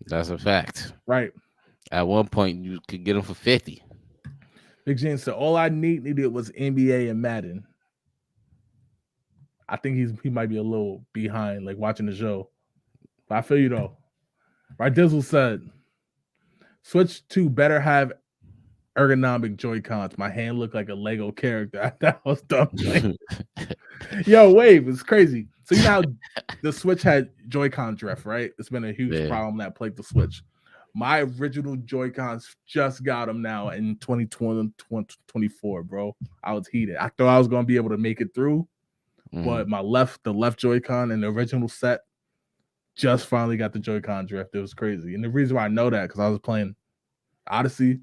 That's a fact. Right. At one point, you could get them for 50. Big James said all I needed was NBA and Madden. I think he might be a little behind, like watching the show. But I feel you though. Right, Dizzle said, Switch 2 better have ergonomic Joy-Cons. My hand looked like a Lego character. That was dumb. Yo, Wave, it's crazy. So you know how the Switch had Joy-Con drift, right? It's been a huge problem that plagued the Switch. My original Joy-Cons just got them now in 2020, 2024, bro. I was heated. I thought I was gonna be able to make it through, but the left Joy-Con in the original set just finally got the Joy-Con drift. It was crazy. And the reason why I know that because I was playing Odyssey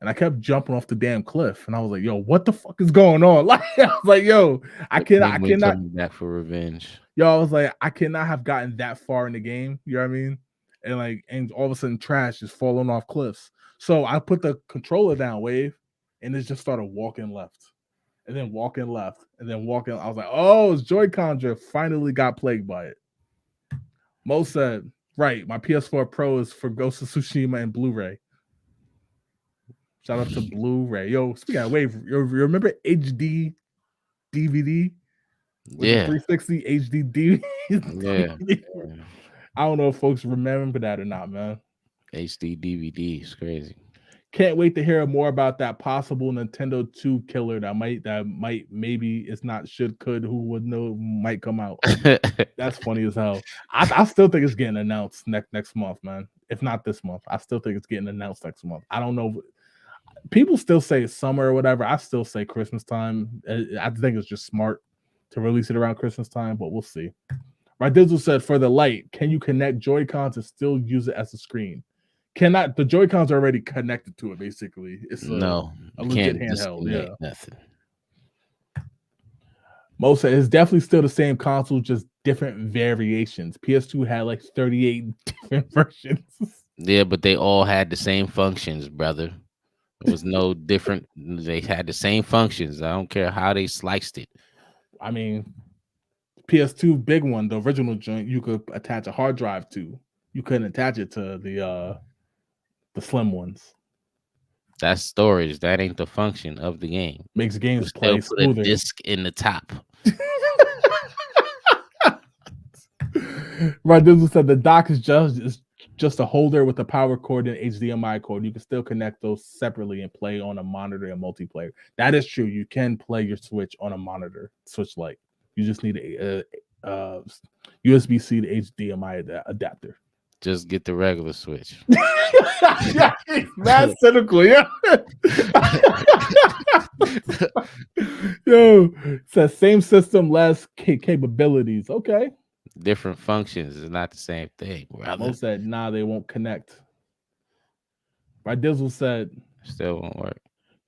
and I kept jumping off the damn cliff. And I was like, yo, what the fuck is going on? Like, I was like, yo, I cannot coming back for revenge. Yo, I was like, I cannot have gotten that far in the game. You know what I mean? And all of a sudden trash is falling off cliffs. So I put the controller down, Wave, and it just started walking left. And then walking left. And then walking. I was like, oh, it's Joy-Con drift. Finally got plagued by it. Mo said, right, my PS4 Pro is for Ghost of Tsushima and Blu-ray. Shout out to Blu-ray. Yo, speaking of Wave, you remember HD DVD? Yeah. 360 HD DVD. Yeah. I don't know if folks remember that or not, man. HD DVD is crazy. Can't wait to hear more about that possible Nintendo 2 killer that might maybe it's not should could who would know might come out. That's funny as hell. I still think it's getting announced next month, man. If not this month, I still think it's getting announced next month. I don't know. People still say summer or whatever. I still say Christmas time. I think it's just smart to release it around Christmas time, but we'll see. Right, Dizzle said for the light, can you connect Joy-Cons and still use it as a screen? Cannot. The Joy-Cons are already connected to it. Basically, it's a legit handheld. Yeah, nothing. Mo said it's definitely still the same console, just different variations. PS2 had like 38 different versions. Yeah, but they all had the same functions, brother. It was no different. They had the same functions. I don't care how they sliced it. I mean, PS2 big one, the original joint, you could attach a hard drive to. You couldn't attach it to the slim ones. That's storage. That ain't the function of the game. Makes games play put a disc in the top. Right, Dizzle said the dock is just a holder with a power cord and HDMI cord. You can still connect those separately and play on a monitor and multiplayer. That is true. You can play your Switch on a monitor, Switch Lite. You just need a USB-C to HDMI adapter. Just get the regular Switch. That's cynical, yeah. Yo, says same system, less capabilities. Okay. Different functions is not the same thing. Mo said, nah, they won't connect. Right, Dizzle said, still won't work.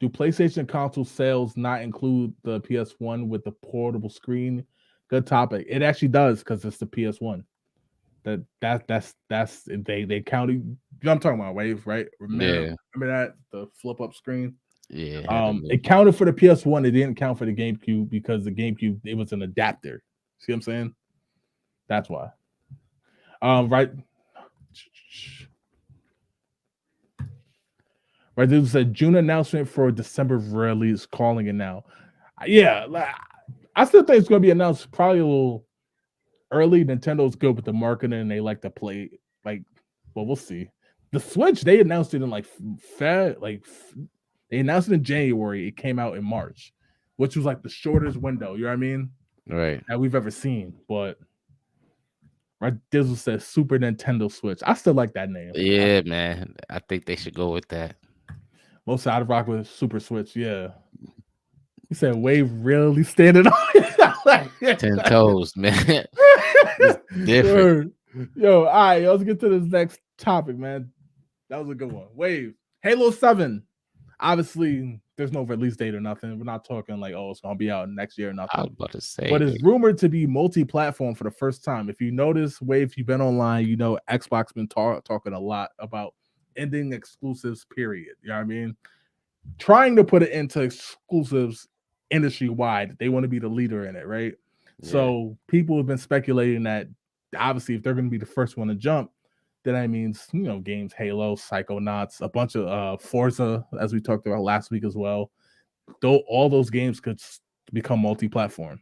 Do PlayStation console sales not include the PS1 with the portable screen? Good topic. It actually does because it's the PS1. That's they counted. You know what I'm talking about, Wave, right? Remember that the flip up screen? Yeah. It counted for the PS1. It didn't count for the GameCube because the GameCube it was an adapter. See what I'm saying? That's why. Right. Right. This said June announcement for December release. Calling it now. Yeah, I still think it's going to be announced probably a little early. Nintendo's good with the marketing and they like to play well, we'll see. The Switch, they announced it in they announced it in January. It came out in March, which was like the shortest window, you know what I mean? Right. That we've ever seen. But right, Dizzle says Super Nintendo Switch. I still like that name. Yeah, man. I think they should go with that. Most I'd rock with Super Switch, yeah. You said Wave really standing on it. 10 toes, man. It's different. Yo, all right, let's get to this next topic, man. That was a good one. Wave. Halo 7. Obviously, there's no release date or nothing. We're not talking like, oh, it's gonna be out next year or I was nothing. about to say, But it's rumored to be multi-platform for the first time. If you notice, Wave, if you've been online, you know Xbox been talking a lot about ending exclusives. Period. You know what I mean? Trying to put it into exclusives industry wide. They want to be the leader in it, right? yeah, So people have been speculating that obviously if they're going to be the first one to jump, then that means games Halo, Psychonauts, a bunch of Forza, as we talked about last week as well. Though all those games could become multi-platform.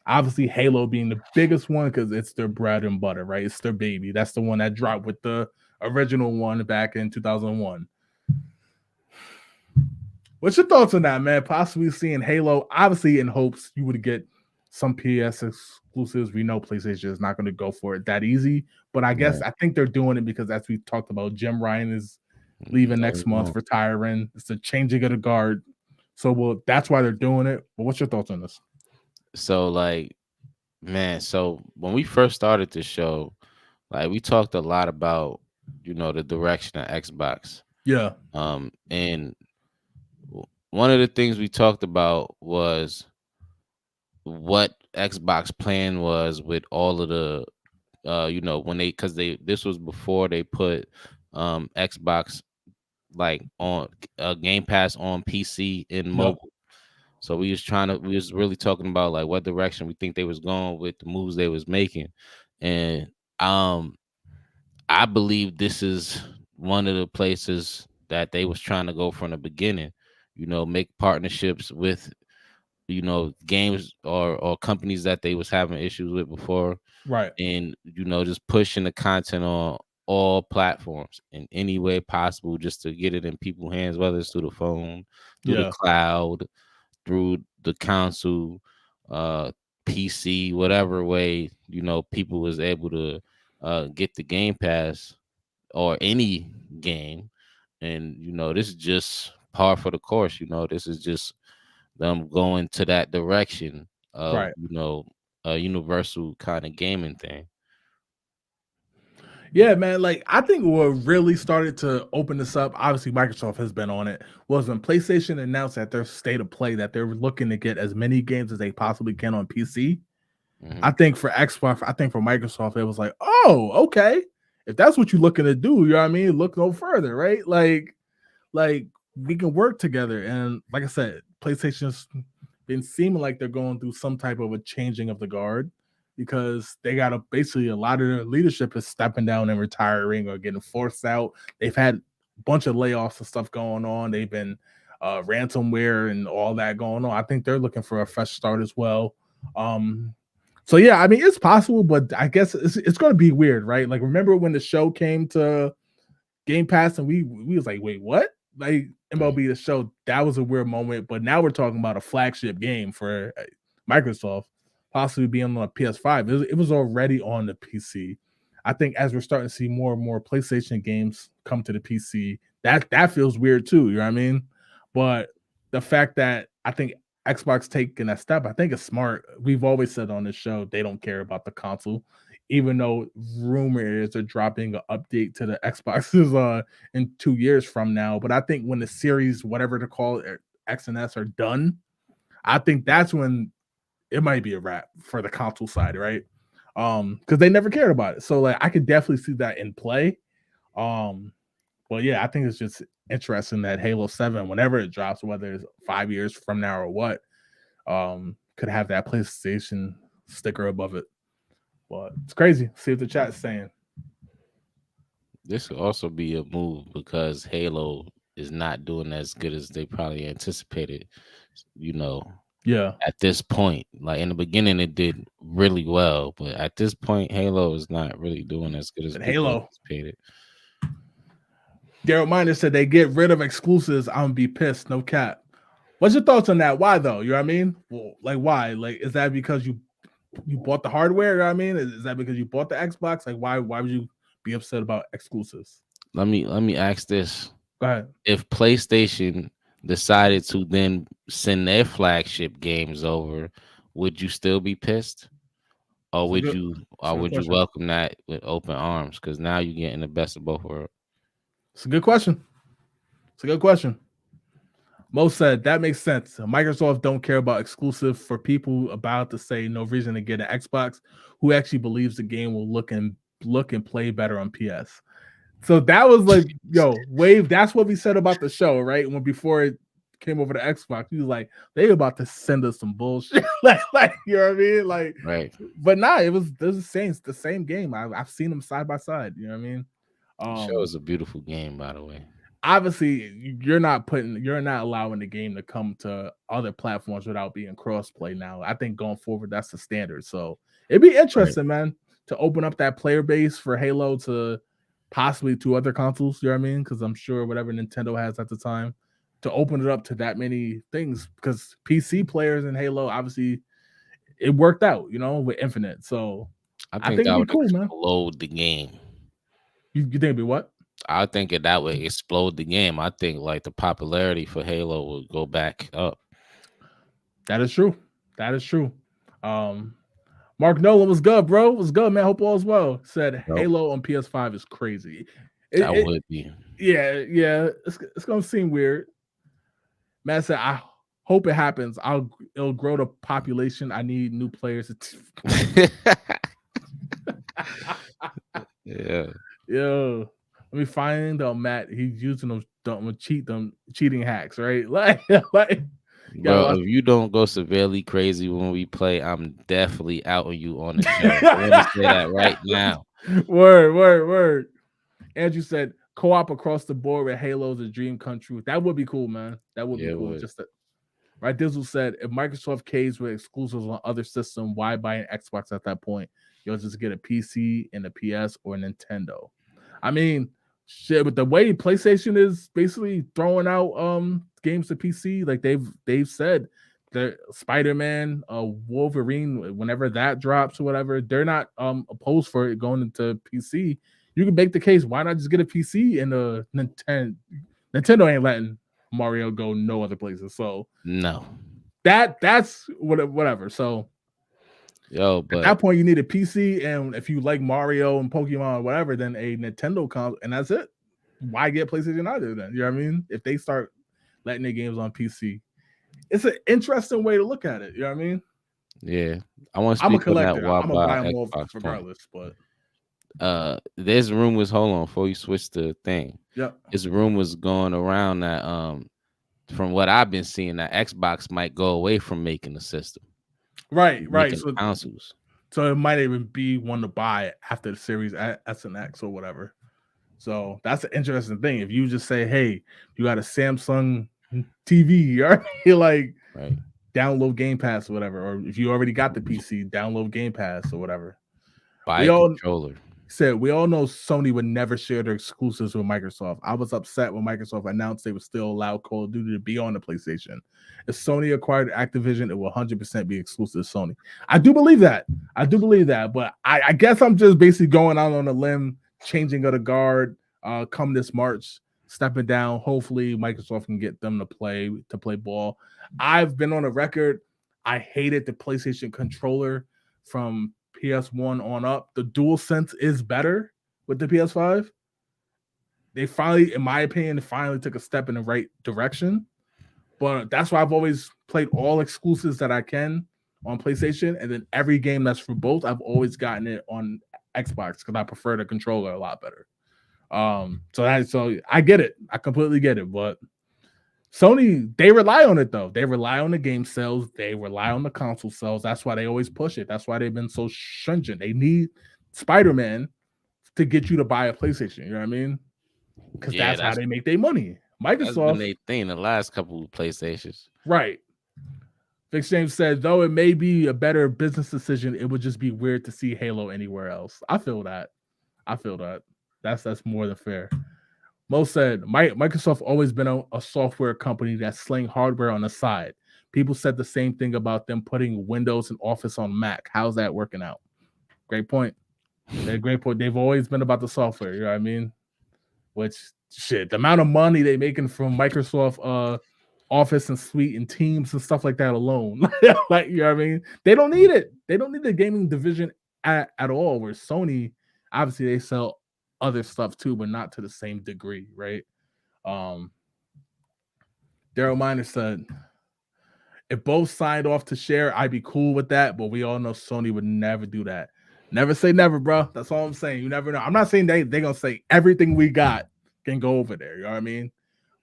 Obviously, Halo being the biggest one because it's their bread and butter, right? It's their baby. That's the one that dropped with the original one back in 2001. What's your thoughts on that, man? Possibly seeing Halo, obviously in hopes you would get some PS exclusives. We know PlayStation is not going to go for it that easy, but I guess right. I think they're doing it because, as we talked about, Jim Ryan is leaving No, next month, no. retiring. It's a changing of the guard, so that's why they're doing it. But what's your thoughts on this? So like, man, so when we first started this show, like we talked a lot about, the direction of Xbox. Yeah, And one of the things we talked about was what Xbox plan was with all of the when they this was before they put Xbox like on Game Pass on PC and yep, mobile. So we was really talking about like what direction we think they was going with the moves they was making. And um I believe this is one of the places that they was trying to go from the beginning, make partnerships with, games or companies that they was having issues with before, right, and just pushing the content on all platforms in any way possible just to get it in people's hands, whether it's through the phone, through the yeah, cloud, through the console, uh PC, whatever way, people was able to get the Game Pass or any game. And this is just par for the course. This is just them going to that direction of right. a universal kind of gaming thing. Yeah, man. Like I think what really started to open this up, obviously Microsoft has been on it, was when PlayStation announced at their state of play that they're looking to get as many games as they possibly can on PC. Hmm. I think for Xbox, I think for Microsoft, it was like, oh, okay. If that's what you're looking to do, you know what I mean? Look no further, right? Like we can work together. And like I said, PlayStation's been seeming like they're going through some type of a changing of the guard because they got basically a lot of their leadership is stepping down and retiring or getting forced out. They've had a bunch of layoffs and stuff going on. They've been ransomware and all that going on. I think they're looking for a fresh start as well. So yeah, I mean it's possible, but I guess it's going to be weird, right? Like remember when the show came to Game Pass, and we was like, wait, what? Like MLB the Show, that was a weird moment. But now we're talking about a flagship game for Microsoft, possibly being on a PS5. It was already on the PC. I think as we're starting to see more and more PlayStation games come to the PC, that feels weird too. You know what I mean? But the fact that I think Xbox taking that step, I think it's smart. We've always said on this show they don't care about the console, even though rumor is they're dropping an update to the Xboxes in 2 years from now. But I think when the series, whatever to call it, X and S are done, I think that's when it might be a wrap for the console side, right? Because they never cared about it. So like I could definitely see that in play. Um, but yeah, I think it's just interesting that Halo 7, whenever it drops, whether it's 5 years from now or what, could have that PlayStation sticker above it. But it's crazy. See what the chat's saying. This could also be a move because Halo is not doing as good as they probably anticipated. You know, Yeah. at this point, like in the beginning, it did really well, but at this point, Halo is not really doing as good as And people Halo. anticipated. Daryl Miner said they get rid of exclusives. I'm gonna be pissed. No cap. What's your thoughts on that? Why though? You know what I mean? Well, like why? Like is that because you bought the hardware? You know what I mean? Is that because you bought the Xbox? Like why would you be upset about exclusives? Let me ask this: Go ahead. if PlayStation decided to then send their flagship games over, would you still be pissed, or It's a would good, you it's a or good would you question. welcome that with open arms? Because now you're getting the best of both worlds. It's a good question. It's a good question. Mo said that makes sense. Microsoft don't care about exclusive for people about to say no reason to get an Xbox who actually believes the game will look and play better on PS. So that was like, yo, Wave, that's what we said about the show, right? When before it came over to Xbox, he was like, they about to send us some bullshit. like, you know what I mean? Like, Right. but nah, it was the same game. I've seen them side by side, you know what I mean? The show is a beautiful game, by the way. Obviously you're not allowing the game to come to other platforms without being crossplay now. I think going forward that's the standard. So it'd be Right. interesting, man, to open up that player base for Halo to possibly to other consoles, you know what I mean? Because I'm sure whatever Nintendo has at the time to open it up to that many things because PC players in Halo obviously it worked out, you know, with Infinite. So I I think think that it'd be would cool, man. explode the game. You think it'd be what? I think that would explode the game. I think like the popularity for Halo would go back up. That is true. That is true. Um, Mark Nolan was good, bro. Was good, man. Hope all's well. Said Nope. Halo on PS5 is crazy. That It would be. yeah. It's gonna seem weird. Matt said, I hope it happens. It'll grow the population. I need new players. Yeah. Yo, let me find out Matt. He's using them cheating hacks, right? Like Bro, gotta if you don't go severely crazy when we play, I'm definitely outing you on the show. I want to say that right now. word. Andrew said co-op across the board with Halo's a dream come true. That would be cool, man. That would Yeah, be it cool. would. Just that, right? Dizzle said if Microsoft caves with exclusives on other systems, why buy an Xbox at that point? You'll just get a PC and a PS or a Nintendo. I mean, shit, with the way PlayStation is basically throwing out games to PC, like they've said the Spider-Man, Wolverine, whenever that drops or whatever, they're not opposed for it going into PC. You can make the case, why not just get a PC and a Nintendo? Nintendo ain't letting Mario go no other places. So No. that's whatever. So Yo, at but that point, you need a PC, and if you like Mario and Pokemon or whatever, then a Nintendo console, and that's it. Why get PlayStation either then? You know what I mean? If they start letting their games on PC, it's an interesting way to look at it. You know what I mean? yeah, I want to I'm a speak on that collector. while I'm gonna buy by them all Xbox point. regardless. But There's rumors. Hold on, before you switch the thing, yeah, there's rumors going around that from what I've been seeing, that Xbox might go away from making the system, right. making So consoles. it might even be one to buy after the Series S and X or whatever. So that's an interesting thing. If you just say, "Hey, you got a Samsung TV," you're like, Right. download Game Pass or whatever, or if you already got the PC, download Game Pass or whatever. Buy We a all controller. said we all know Sony would never share their exclusives with Microsoft. I was upset when Microsoft announced they would still allow Call of Duty to be on the PlayStation. If Sony acquired Activision, it will 100% be exclusive to Sony. I do believe that. But I guess I'm just basically going out on a limb, changing of the guard. Come this March, stepping down. Hopefully, Microsoft can get them to play ball. I've been on a record. I hated the PlayStation controller from PS1 on up. The DualSense is better with the PS5. They finally, in my opinion, finally took a step in the right direction. But that's why I've always played all exclusives that I can on PlayStation, and then every game that's for both, I've always gotten it on Xbox because I prefer the controller a lot better. So I get it. I completely get it. But Sony, they rely on it though. They rely on the game sales. They rely on the console sales. That's why they always push it. That's why they've been so stringent. They need Spider-Man to get you to buy a PlayStation. You know what I mean? Because Yeah, that's how they make their money. that's been Microsoft, their thing the last couple of PlayStations. right. Vic James said, though it may be a better business decision, it would just be weird to see Halo anywhere else. I feel that. That's more than fair. Mo said, Microsoft always been a software company that sling hardware on the side. People said the same thing about them putting Windows and Office on Mac. How's that working out? Great point. Great point. They've always been about the software. You know what I mean? Which shit, the amount of money they making from Microsoft Office and Suite and Teams and stuff like that alone. Like, you know what I mean? They don't need it. They don't need the gaming division at all. Where Sony, obviously, they sell other stuff too, but not to the same degree, right? Um, Daryl Miner said, if both signed off to share, I'd be cool with that. But we all know Sony would never do that. Never say never, bro. That's all I'm saying. You never know. I'm not saying they're gonna say everything we got can go over there. You know what I mean?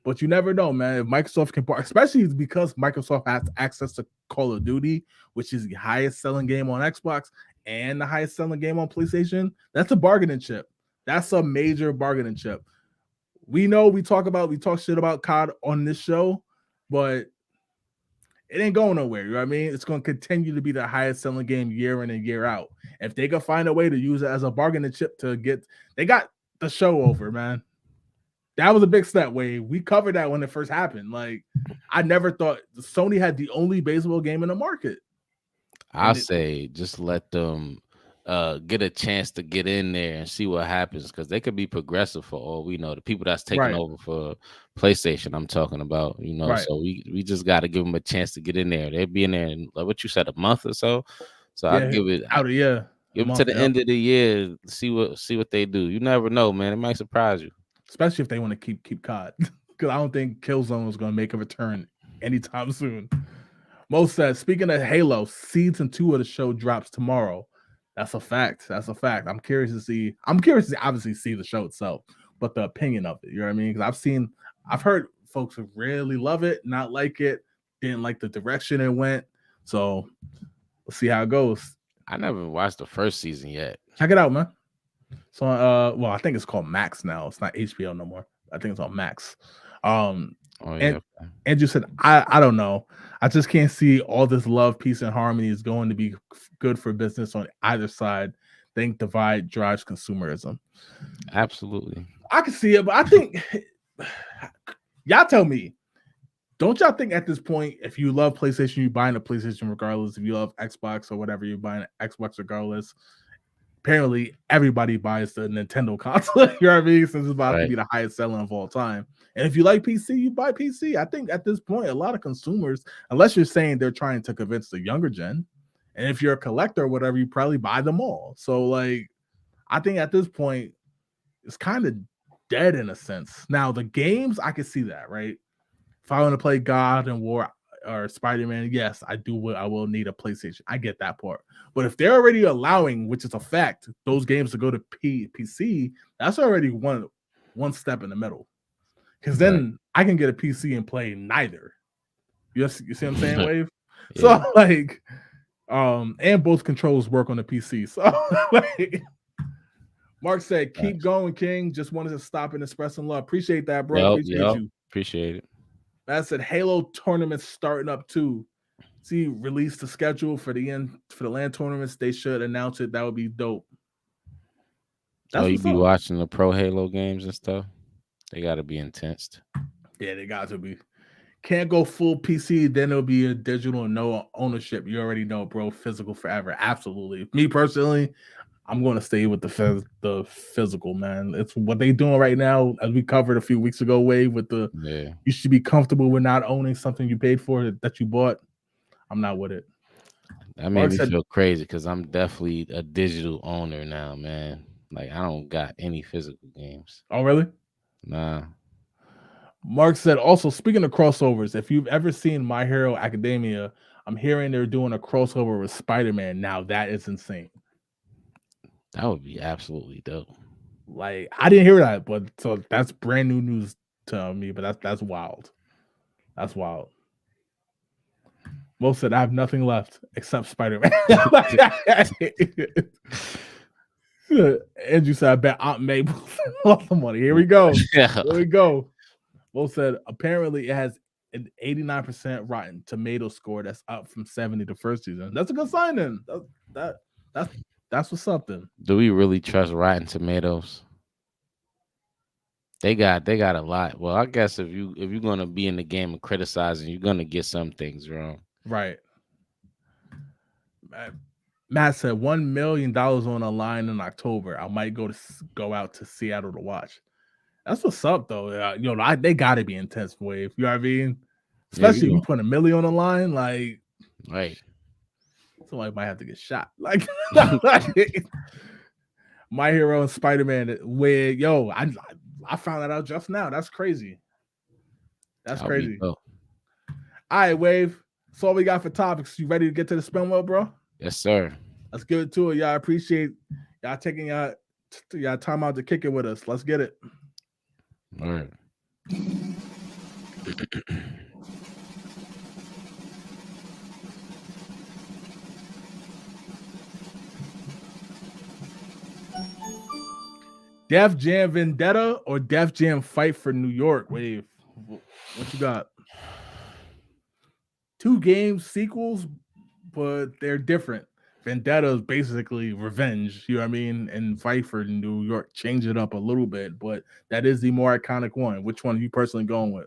But you never know, man. If Microsoft can, especially because Microsoft has access to Call of Duty, which is the highest selling game on Xbox and the highest selling game on PlayStation, that's a bargaining chip. That's a major bargaining chip. We know we talk shit about COD on this show, but it ain't going nowhere. You know what I mean? It's going to continue to be the highest selling game year in and year out. If they can find a way to use it as a bargaining chip to get, they got the show over, man. That was a big step, Wave. We covered that when it first happened. Like, I never thought Sony had the only baseball game in the market. I say just let them get a chance to get in there and see what happens, because they could be progressive for all we know. The people that's taking over for PlayStation, I'm talking about, you know. So we just got to give them a chance to get in there. They'll be in there in, like what you said, a month or so. So I give it out of give them to the end of the year. See what they do. You never know, man. It might surprise you, especially if they want to keep COD, because I don't think Killzone is going to make a return anytime soon. Mo says, speaking of Halo, season 2 of the show drops tomorrow. That's a fact. I'm curious to obviously see the show itself, but the opinion of it, you know what I mean? Because I've heard folks who really love it, not like it, didn't like the direction it went. So we'll see how it goes. I never watched the first season yet. Check it out, man. So well, I think it's called Max now. It's not HBO no more. I think it's on Max. And Andrew said, I don't know. I just can't see all this love, peace, and harmony is going to be good for business on either side. I think divide drives consumerism. Absolutely. I can see it, but I think y'all tell me, don't y'all think at this point, if you love PlayStation, you're buying a PlayStation regardless. If you love Xbox or whatever, you're buying an Xbox regardless. Apparently, everybody buys the Nintendo console, you know what I mean? Since it's about to be the highest selling of all time. And if you like PC, you buy PC. I think at this point, a lot of consumers, unless you're saying they're trying to convince the younger gen, and if you're a collector or whatever, you probably buy them all. So, like, I think at this point, it's kind of dead in a sense. Now, the games, I can see that, right? If I want to play God and War or Spider-Man, yes, I will need a PlayStation. I get that part. But if they're already allowing, which is a fact, those games to go to PC, that's already one step in the middle. Because then I can get a PC and play neither. You see what I'm saying, Wave? Yeah. So like, and both controls work on the PC. So like, Mark said, keep going, King. Just wanted to stop and express some love. Appreciate that, bro. Appreciate you. Appreciate it. Matt said, Halo tournaments starting up too. See, release the schedule for the LAN tournaments. They should announce it. That would be dope. You be watching the pro Halo games and stuff? They got to be intense. Yeah, they got to be. Can't go full PC, then it'll be a digital and no ownership. You already know, bro. Physical forever. Absolutely. Me personally, I'm going to stay with the physical, man. It's what they doing right now, as we covered a few weeks ago, Wave, with you should be comfortable with not owning something you paid for that you bought. I'm not with it. That made me feel crazy because I'm definitely a digital owner now, man. Like, I don't got any physical games. Oh, really? Nah. Mark said, also, speaking of crossovers, if you've ever seen My Hero Academia, I'm hearing they're doing a crossover with Spider-Man. Now, that is insane. That would be absolutely dope. Like, I didn't hear that, but so that's brand new news to me, but that's wild. That's wild. Mo said, I have nothing left except Spider-Man. Andrew said, I bet Aunt May lost some money. Here we go. Here we go. Mo said, apparently it has an 89% Rotten Tomato score. That's up from 70 the first season. That's a good sign then. That's what's up then. Do we really trust Rotten Tomatoes? They got a lot. Well, I guess if you're gonna be in the game of criticizing, you're gonna get some things wrong. Right. Matt said $1 million on a line in October. I might go out to Seattle to watch. That's what's up, though. They gotta be intense, Wave. You know what I mean? Especially if you put $1 million on the line, like, right. Somebody might have to get shot. Like, My Hero and Spider-Man. Where I found that out just now. That's crazy. That's crazy. All right, Wave. That's all we got for topics. You ready to get to the spin wheel, bro? Yes, sir. Let's get it to it. Y'all appreciate y'all taking y'all time out to kick it with us. Let's get it. All right. Def Jam Vendetta or Def Jam Fight for New York? Wave. What you got? Two game sequels, but they're different. Vendetta is basically revenge, you know what I mean? And Fight for New York change it up a little bit, but that is the more iconic one. Which one are you personally going with?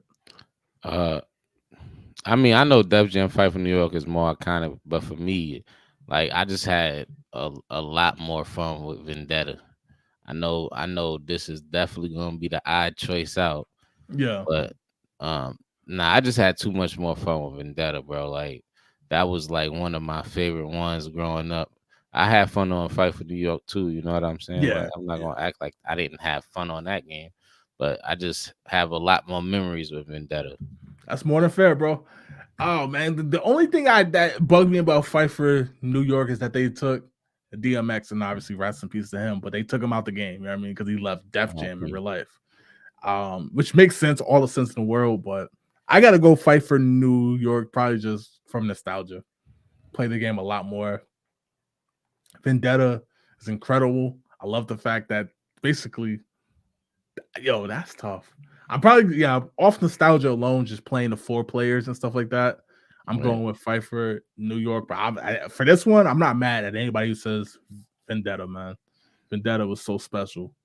I mean, I know Def Jam Fight for New York is more iconic, but for me, like I just had a lot more fun with Vendetta. I know this is definitely gonna be the odd choice out, Yeah. but nah, I just had too much more fun with Vendetta, bro. Like that was like one of my favorite ones growing up. I had fun on Fight for New York too, you know what I'm saying? Like Yeah. I'm not Yeah. gonna act like I didn't have fun on that game, but I just have a lot more memories with Vendetta. That's more than fair, bro. Oh man, the only thing that bugged me about Fight for New York is that they took DMX, and obviously rest in peace to him, but they took him out the game. You know what I mean? Because he left Def Jam in RIP. real life, which makes sense, all the sense in the world. But I gotta go Fight for New York, probably just from nostalgia. Play the game a lot more. Vendetta is incredible. I love the fact that basically, yo, that's tough. I'm probably off nostalgia alone, just playing the 4 players and stuff like that. I'm Right. going with Fight for New York, but for this one, I'm not mad at anybody who says Vendetta, man. Vendetta was so special.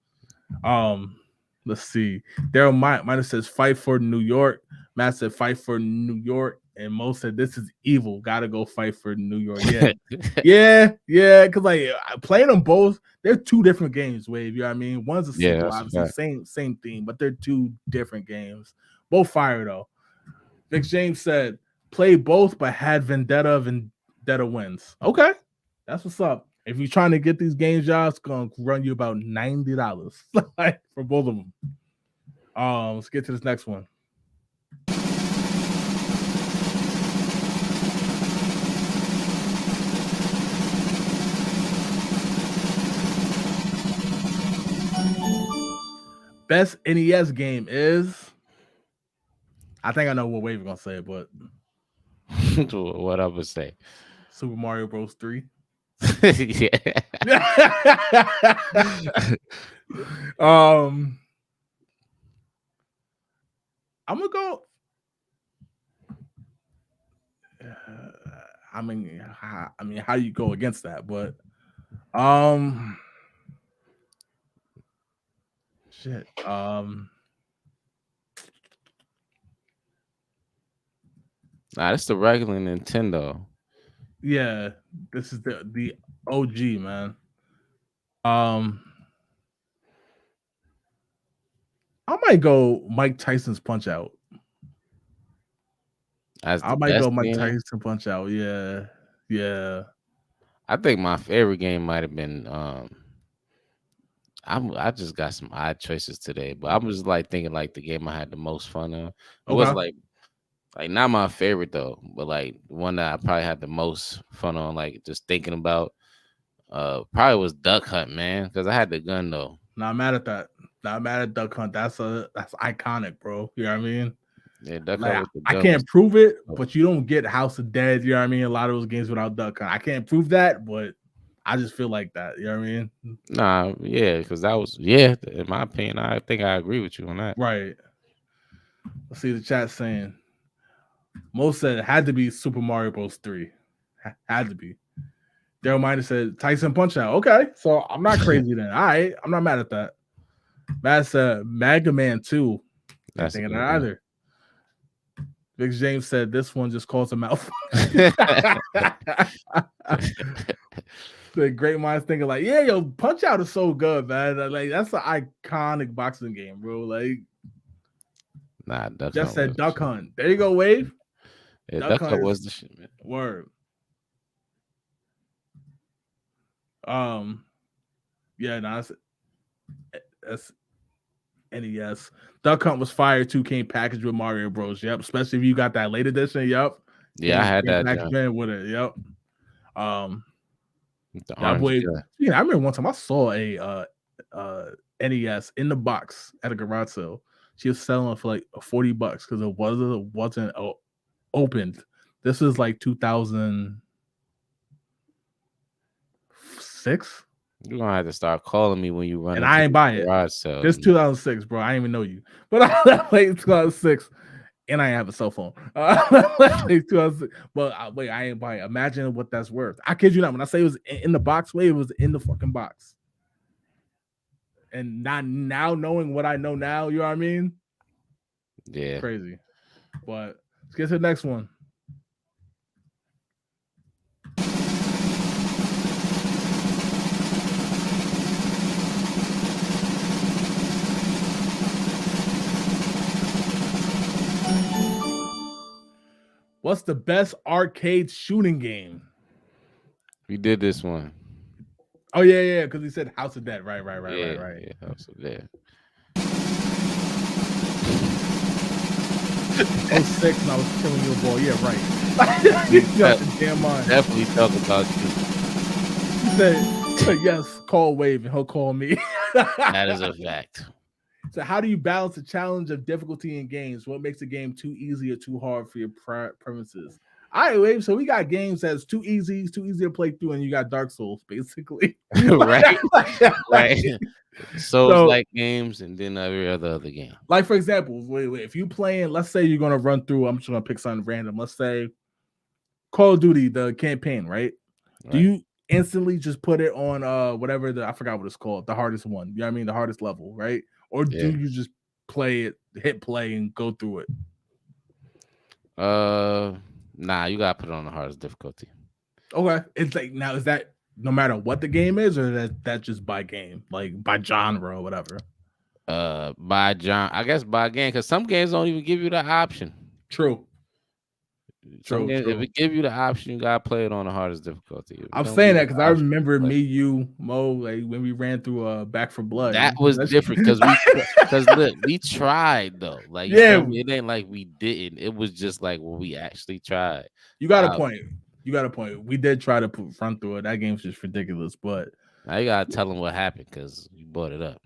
Let's see. Daryl might have says Fight for New York. Matt said Fight for New York, and Mo said this is evil. Gotta go Fight for New York. Yeah, yeah. Because like playing them both, they're 2 different games. Wave, you know what I mean? One's a Yeah, sequel, that's a obviously fact. same theme, but they're 2 different games. Both fire though. Vic James said play both, but had Vendetta wins. Okay, that's what's up. If you're trying to get these games, y'all, it's gonna run you about $90 for both of them. Let's get to this next one. Best NES game is. I think I know what Wave gonna say, but What I would say. Super Mario Bros. 3. Yeah. um, I'm gonna go. I mean, how do you go against that? But shit. Nah, that's the regular Nintendo. Yeah, this is the OG, man. Um, I might go Mike Tyson's Punch Out. As I the might go best Mike game. Tyson Punch Out. Yeah, yeah. I think my favorite game might have been I just got some odd choices today, but I was like thinking like the game I had the most fun on. It was Okay. like not my favorite though, but like one that I probably had the most fun on, like just thinking about probably was Duck Hunt, man, because I had the gun though. Not mad at that. Not mad at Duck Hunt. That's iconic, bro. You know what I mean? Yeah, Duck Like Hunt with the I gun was can't prove it, dope. but you don't get House of Dead. You know what I mean? A lot of those games without Duck Hunt. I can't prove that, but I just feel like that. You know what I mean? Nah, yeah, because that was yeah, in my opinion, I think I agree with you on that. Right. Let's see the chat saying. Most said it had to be Super Mario Bros. 3. Had to be. Daryl Miner said Tyson Punch Out. Okay, so I'm not crazy then. All right, I'm not mad at that. Matt said Mega Man 2. Ain't That's a thinking good that one. either. Vic James said this one just calls him out. The great minds thinking like, yeah, yo, Punch Out is so good, man. Like that's an iconic boxing game, bro. Like Nah, Duck just Hunt was said the Duck shit. Hunt. There you go, Wave. Yeah, Duck Duck Hunt Hunt is was the shit, man. word. Um, yeah, no, that's NES. Duck Hunt was fire too. Came packaged with Mario Bros. Yep, especially if you got that late edition. Yep, Yeah, I had came that packaged jump. in with it. Yep. The That orange. boy. Yeah. Yeah, I remember one time I saw a NES in the box at a garage sale. She was selling it for like $40 because it wasn't opened. This is like 2006. You're gonna have to start calling me when you run And into I ain't the buy it. garage sales. This 2006, bro. I didn't even know you, but I like 2006, and I have a cell phone. 2006, but wait, I ain't buy it. Imagine what that's worth. I kid you not. When I say it was in the box, wait, it was in the fucking box. And not now knowing what I know now, you know what I mean? Yeah. Crazy. But let's get to the next one. What's the best arcade shooting game? We did this one. Oh yeah, because he said House of Dead. Right. Yeah, House of Dead. 06, and I was killing your ball. Yeah, right. You got the damn mind. Definitely talk about you. He said, yes, call Wave, and he'll call me. That is a fact. So how do you balance the challenge of difficulty in games? What makes a game too easy or too hard for your premises? All right, Wave. So we got games that's too easy to play through, and you got Dark Souls, basically. Right. So like games, and then every other game. Like for example, wait, if you playing, let's say you're gonna run through. I'm just gonna pick something random. Let's say Call of Duty, the campaign, right? Do you instantly just put it on whatever I forgot what it's called, the hardest one? You know what I mean? The hardest level, right? Or do you just play it, hit play, and go through it? Nah, you gotta put it on the hardest difficulty. Okay. It's like now is that no matter what the game is, or that just by game, like by genre or whatever? By genre, I guess by game, because some games don't even give you the option. True. If it give you the option, you gotta play it on the hardest difficulty. I'm saying that because I remember me, you, Mo, like when we ran through Back for Blood. That was different because look, we tried though. Like it ain't like we didn't. It was just like we actually tried. You got a point. We did try to run through it. That game's just ridiculous. But now you gotta tell them what happened because you brought it up.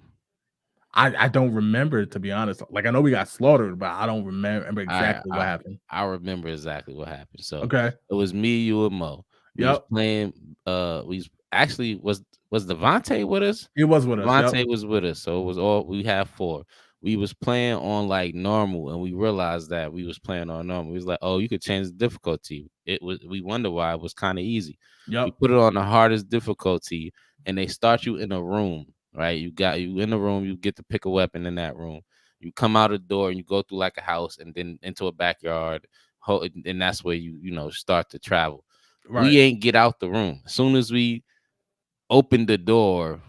I don't remember, to be honest. Like I know we got slaughtered, but I don't remember exactly what happened. I remember exactly what happened. So okay, it was me, you, and Mo. We was playing. We actually was Devontae with us? He was with us. Dante was with us. So it was all we had 4. We was playing on like normal, and we realized that we was playing on normal. We was like, oh, you could change the difficulty. We wonder why it was kind of easy. We put it on the hardest difficulty, and they start you in a room. Right, you in the room. You get to pick a weapon in that room. You come out a door and you go through like a house and then into a backyard, and that's where you start to travel. Right. We ain't get out the room. As soon as we opened the door,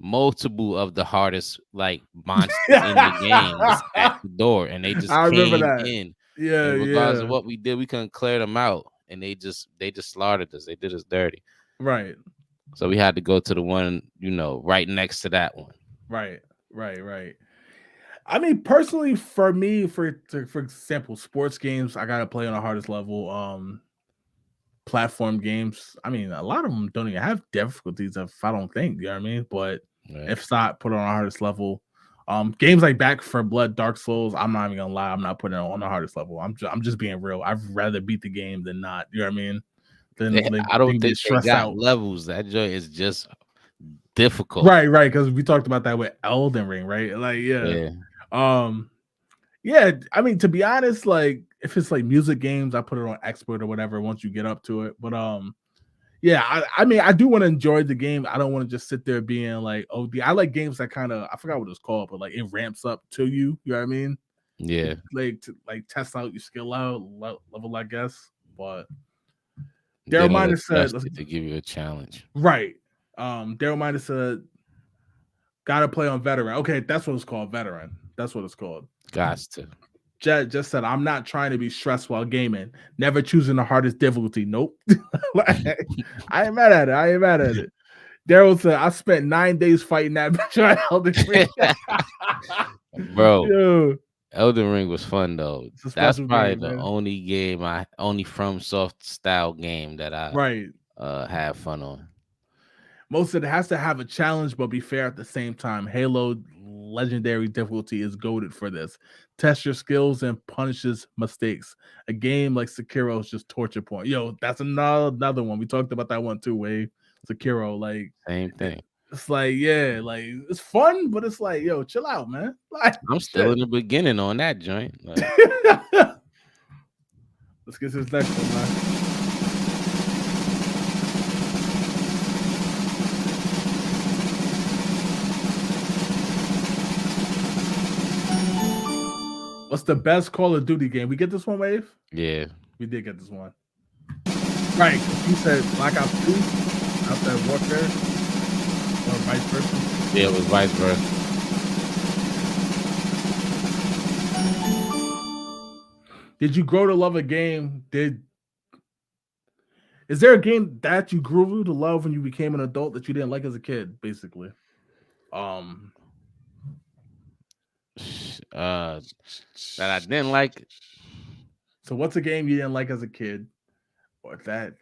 multiple of the hardest like monsters in the game was at the door, and they just came in. Yeah, and regardless of what we did, we couldn't clear them out, and they just slaughtered us. They did us dirty. Right. So we had to go to the one, right next to that one. Right. I mean, personally, for me, for example, sports games, I gotta play on the hardest level. Platform games, I mean, a lot of them don't even have difficulties. If I don't think, you know what I mean. But if it's not, put it on the hardest level. Games like Back for Blood, Dark Souls, I'm not even gonna lie, I'm not putting it on the hardest level. I'm just being real. I'd rather beat the game than not. You know what I mean? I don't think they got levels. That joint is just difficult. Right, because we talked about that with Elden Ring, right? Like, yeah. I mean, to be honest, like if it's like music games, I put it on expert or whatever once you get up to it. But I mean, I do want to enjoy the game. I don't want to just sit there being like, oh, I like games that kind of, I forgot what it's called, but like it ramps up to you. You know what I mean? Yeah. Like to test out your skill level, I guess. But Daryl Miner said to give you a challenge. Right. Daryl Miner said gotta play on veteran. Okay, that's what it's called. Veteran. That's what it's called. Gots to. Jet just said, I'm not trying to be stressed while gaming. Never choosing the hardest difficulty. Nope. I ain't mad at it. Daryl said, I spent 9 days fighting that bitch on Elden Ring. bro. Yo, Elden Ring was fun though. it's a That's special probably game, the man. only from soft style game that I Right. have fun on. Most of it has to have a challenge, but be fair at the same time. Halo Legendary difficulty is goaded for this. Test your skills and punishes mistakes. A game like Sekiro is just torture point. Yo, that's another one. We talked about that one too, Wave. Sekiro, like Same thing. it's like, yeah, like it's fun, but it's like, yo, chill out, man. Like I'm still shit. in the beginning on that joint. Like, Let's get to this next one, man. What's the best Call of Duty game? We get this one, Wave? yeah. We did get this one. Right. 'Cause you said Black Ops 2, I said Warfare, or vice versa. Yeah, it was vice versa. Did you grow to love a game? Is there a game that you grew to love when you became an adult that you didn't like as a kid, basically? Um That I didn't like. so what's a game you didn't like as a kid or that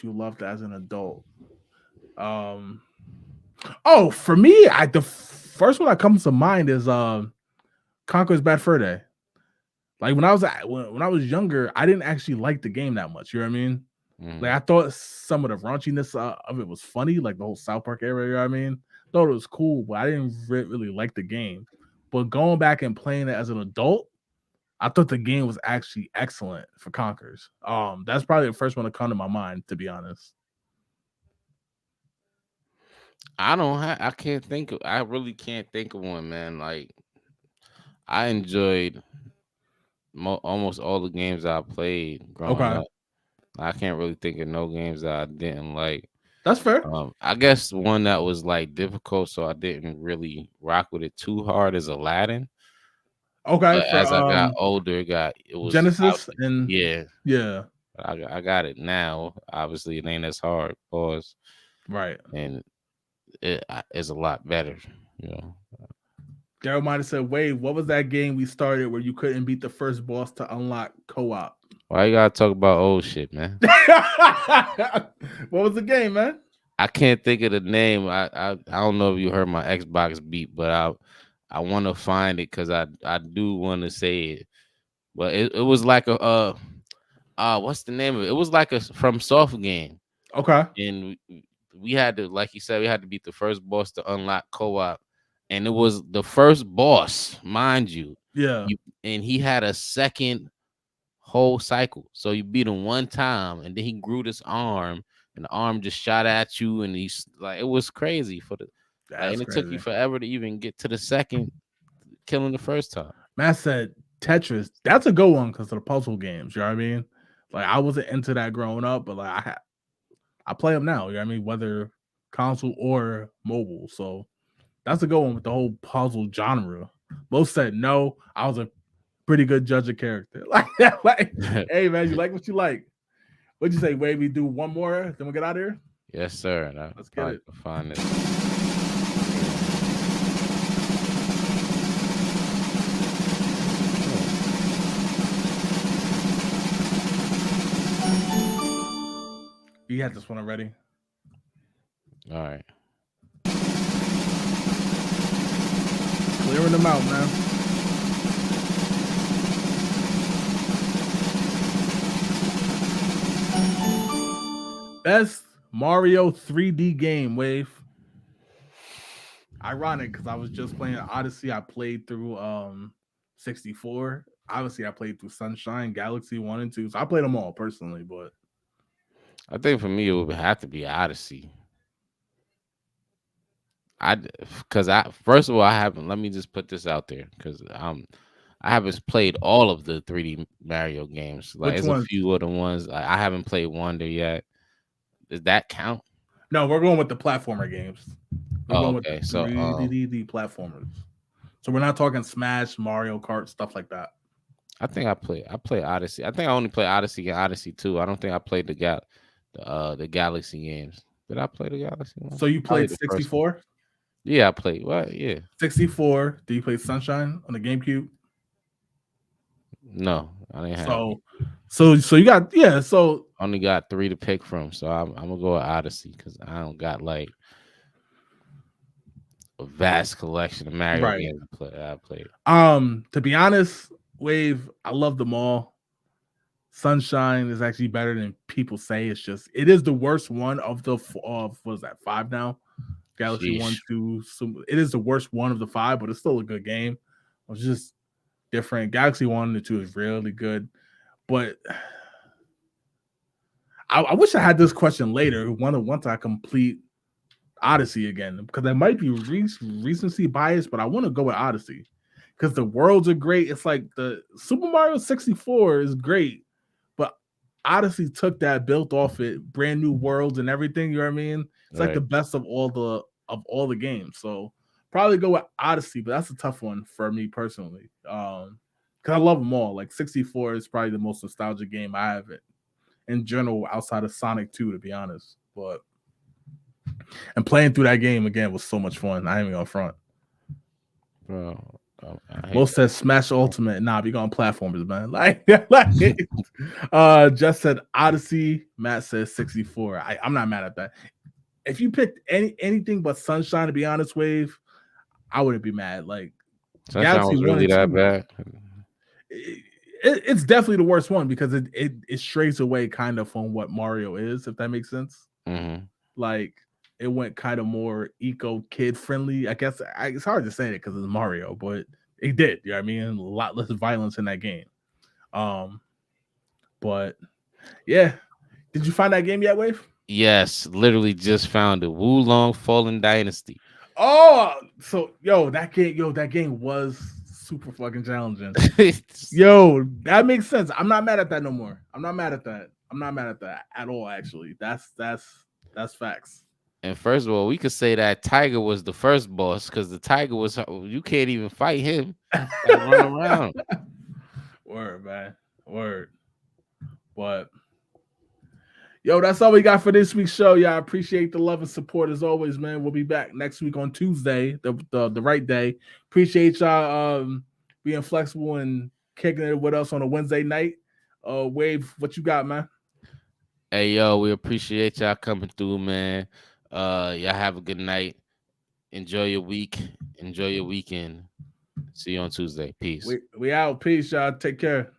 you loved as an adult? Um oh, for me, the first one that comes to mind is Conquer's Bad Fur Day. Like when I was younger, I didn't actually like the game that much. You know what I mean? Like I thought some of the raunchiness of it was funny, like the whole South Park era. You know what I mean? Thought it was cool, but I didn't really like the game. But going back and playing it as an adult, I thought the game was actually excellent for Conkers. That's probably the first one to come to my mind, to be honest. I can't think of. I really can't think of one, man. Like I enjoyed almost all the games I played growing Okay, up. I can't really think of no games that I didn't like. that's fair. I guess one that was like difficult, so I didn't really rock with it too hard is Aladdin. Okay, But for as I got older, it was Genesis and yeah. yeah, I got it now. Obviously, it ain't as hard, pause, right. and it's a lot better. You know, Daryl might have said, "Wait, what was that game we started where you couldn't beat the first boss to unlock co-op?" why you gotta talk about old shit, man? What was the game, man? I can't think of the name. I don't know if you heard my Xbox beep, but I want to find it because I do want to say it. But it was like a what's the name of it? It was like a from soft game, Okay. and we had to, like you said, we had to beat the first boss to unlock co-op, and it was the first boss, mind you. Yeah. And he had a second whole cycle. So you beat him one time, and then he grew this arm, and the arm just shot at you, and he's like, it was crazy That's and it took you crazy. forever to even get to the second, killing the first time. Matt said Tetris. That's a good one because of the puzzle games. You know what I mean? Like I wasn't into that growing up, but like I play them now. You know what I mean? Whether console or mobile. So that's a good one with the whole puzzle genre. Most said no. I was a pretty good judge of character. Like that. Like, hey man, you like what you like. What'd you say? Wait, we do one more, then we get out of here. Yes, sir. Let's get it. Find it. You had this one already. All right. Clearing them out, man. Best Mario 3D game, Wave. Ironic because I was just playing Odyssey. I played through 64. Obviously, I played through Sunshine, Galaxy 1 and 2. So I played them all personally, but I think for me it would have to be Odyssey. Because I first of all, I haven't. Let me just put this out there because I haven't played all of the 3D Mario games. Like, which there's a one? few of the ones I haven't played Wonder yet. Does that count? No, we're going with the platformer games. We're going with Okay. the So 3D platformers. So we're not talking Smash, Mario Kart, stuff like that. I think I play Odyssey. I think I only play Odyssey and Odyssey 2. I don't think I played the Galaxy games. Did I play the Galaxy one? So you Probably played the first one. 64? Yeah, I played. What? Yeah. 64. Do you play Sunshine on the GameCube? No, I didn't have it. So you got So Only got 3 to pick from, so I'm gonna go with Odyssey because I don't got like a vast collection of Mario right. games I played. To be honest, Wave, I love them all. Sunshine is actually better than people say. It is the worst one of the what is that, 5 now? Galaxy Sheesh. 1, 2. So it is the worst one of the 5, but it's still a good game. It's just different. Galaxy 1 and 2 is really good, but I wish I had this question later. Once I complete Odyssey again, because I might be recency biased, but I want to go with Odyssey because the worlds are great. It's like the Super Mario 64 is great, but Odyssey took that, built off it, brand new worlds and everything. You know what I mean? It's like the Right. best of all the games. So probably go with Odyssey, but that's a tough one for me personally. Because I love them all. Like 64 is probably the most nostalgic game I have in general outside of Sonic 2, to be honest. But and playing through that game again was so much fun. I ain't even gonna front. Bro, I hate Most that. said Smash Ultimate. Nah, we going platformers, man. Just said Odyssey. Matt says 64. I'm not mad at that. If you picked anything but Sunshine, to be honest, Wave, I wouldn't be mad. Like Sunshine Galaxy was 1 really and that 2, bad. it's definitely the worst one because it strays away kind of from what Mario is, if that makes sense. Mm-hmm. Like it went kind of more eco kid friendly. I guess it's hard to say it because it's Mario, but it did. You know what I mean? A lot less violence in that game. But yeah. Did you find that game yet, Wave? Yes, literally just found it. Wulong Fallen Dynasty. Oh, so that game was super fucking challenging. Yo, that makes sense. I'm not mad at that no more. I'm not mad at that. I'm not mad at that at all. Actually, that's facts. And first of all, we could say that Tiger was the first boss because the Tiger was you can't even fight him. Gotta run around. Word, man. Word. But yo, that's all we got for this week's show. Y'all appreciate the love and support as always, man. We'll be back next week on Tuesday, the right day. Appreciate y'all being flexible and kicking it with us on a Wednesday night. Wave, what you got, man? Hey yo, we appreciate y'all coming through, man. Y'all have a good night. Enjoy your week. Enjoy your weekend. See you on Tuesday. Peace. We out. Peace, y'all. Take care.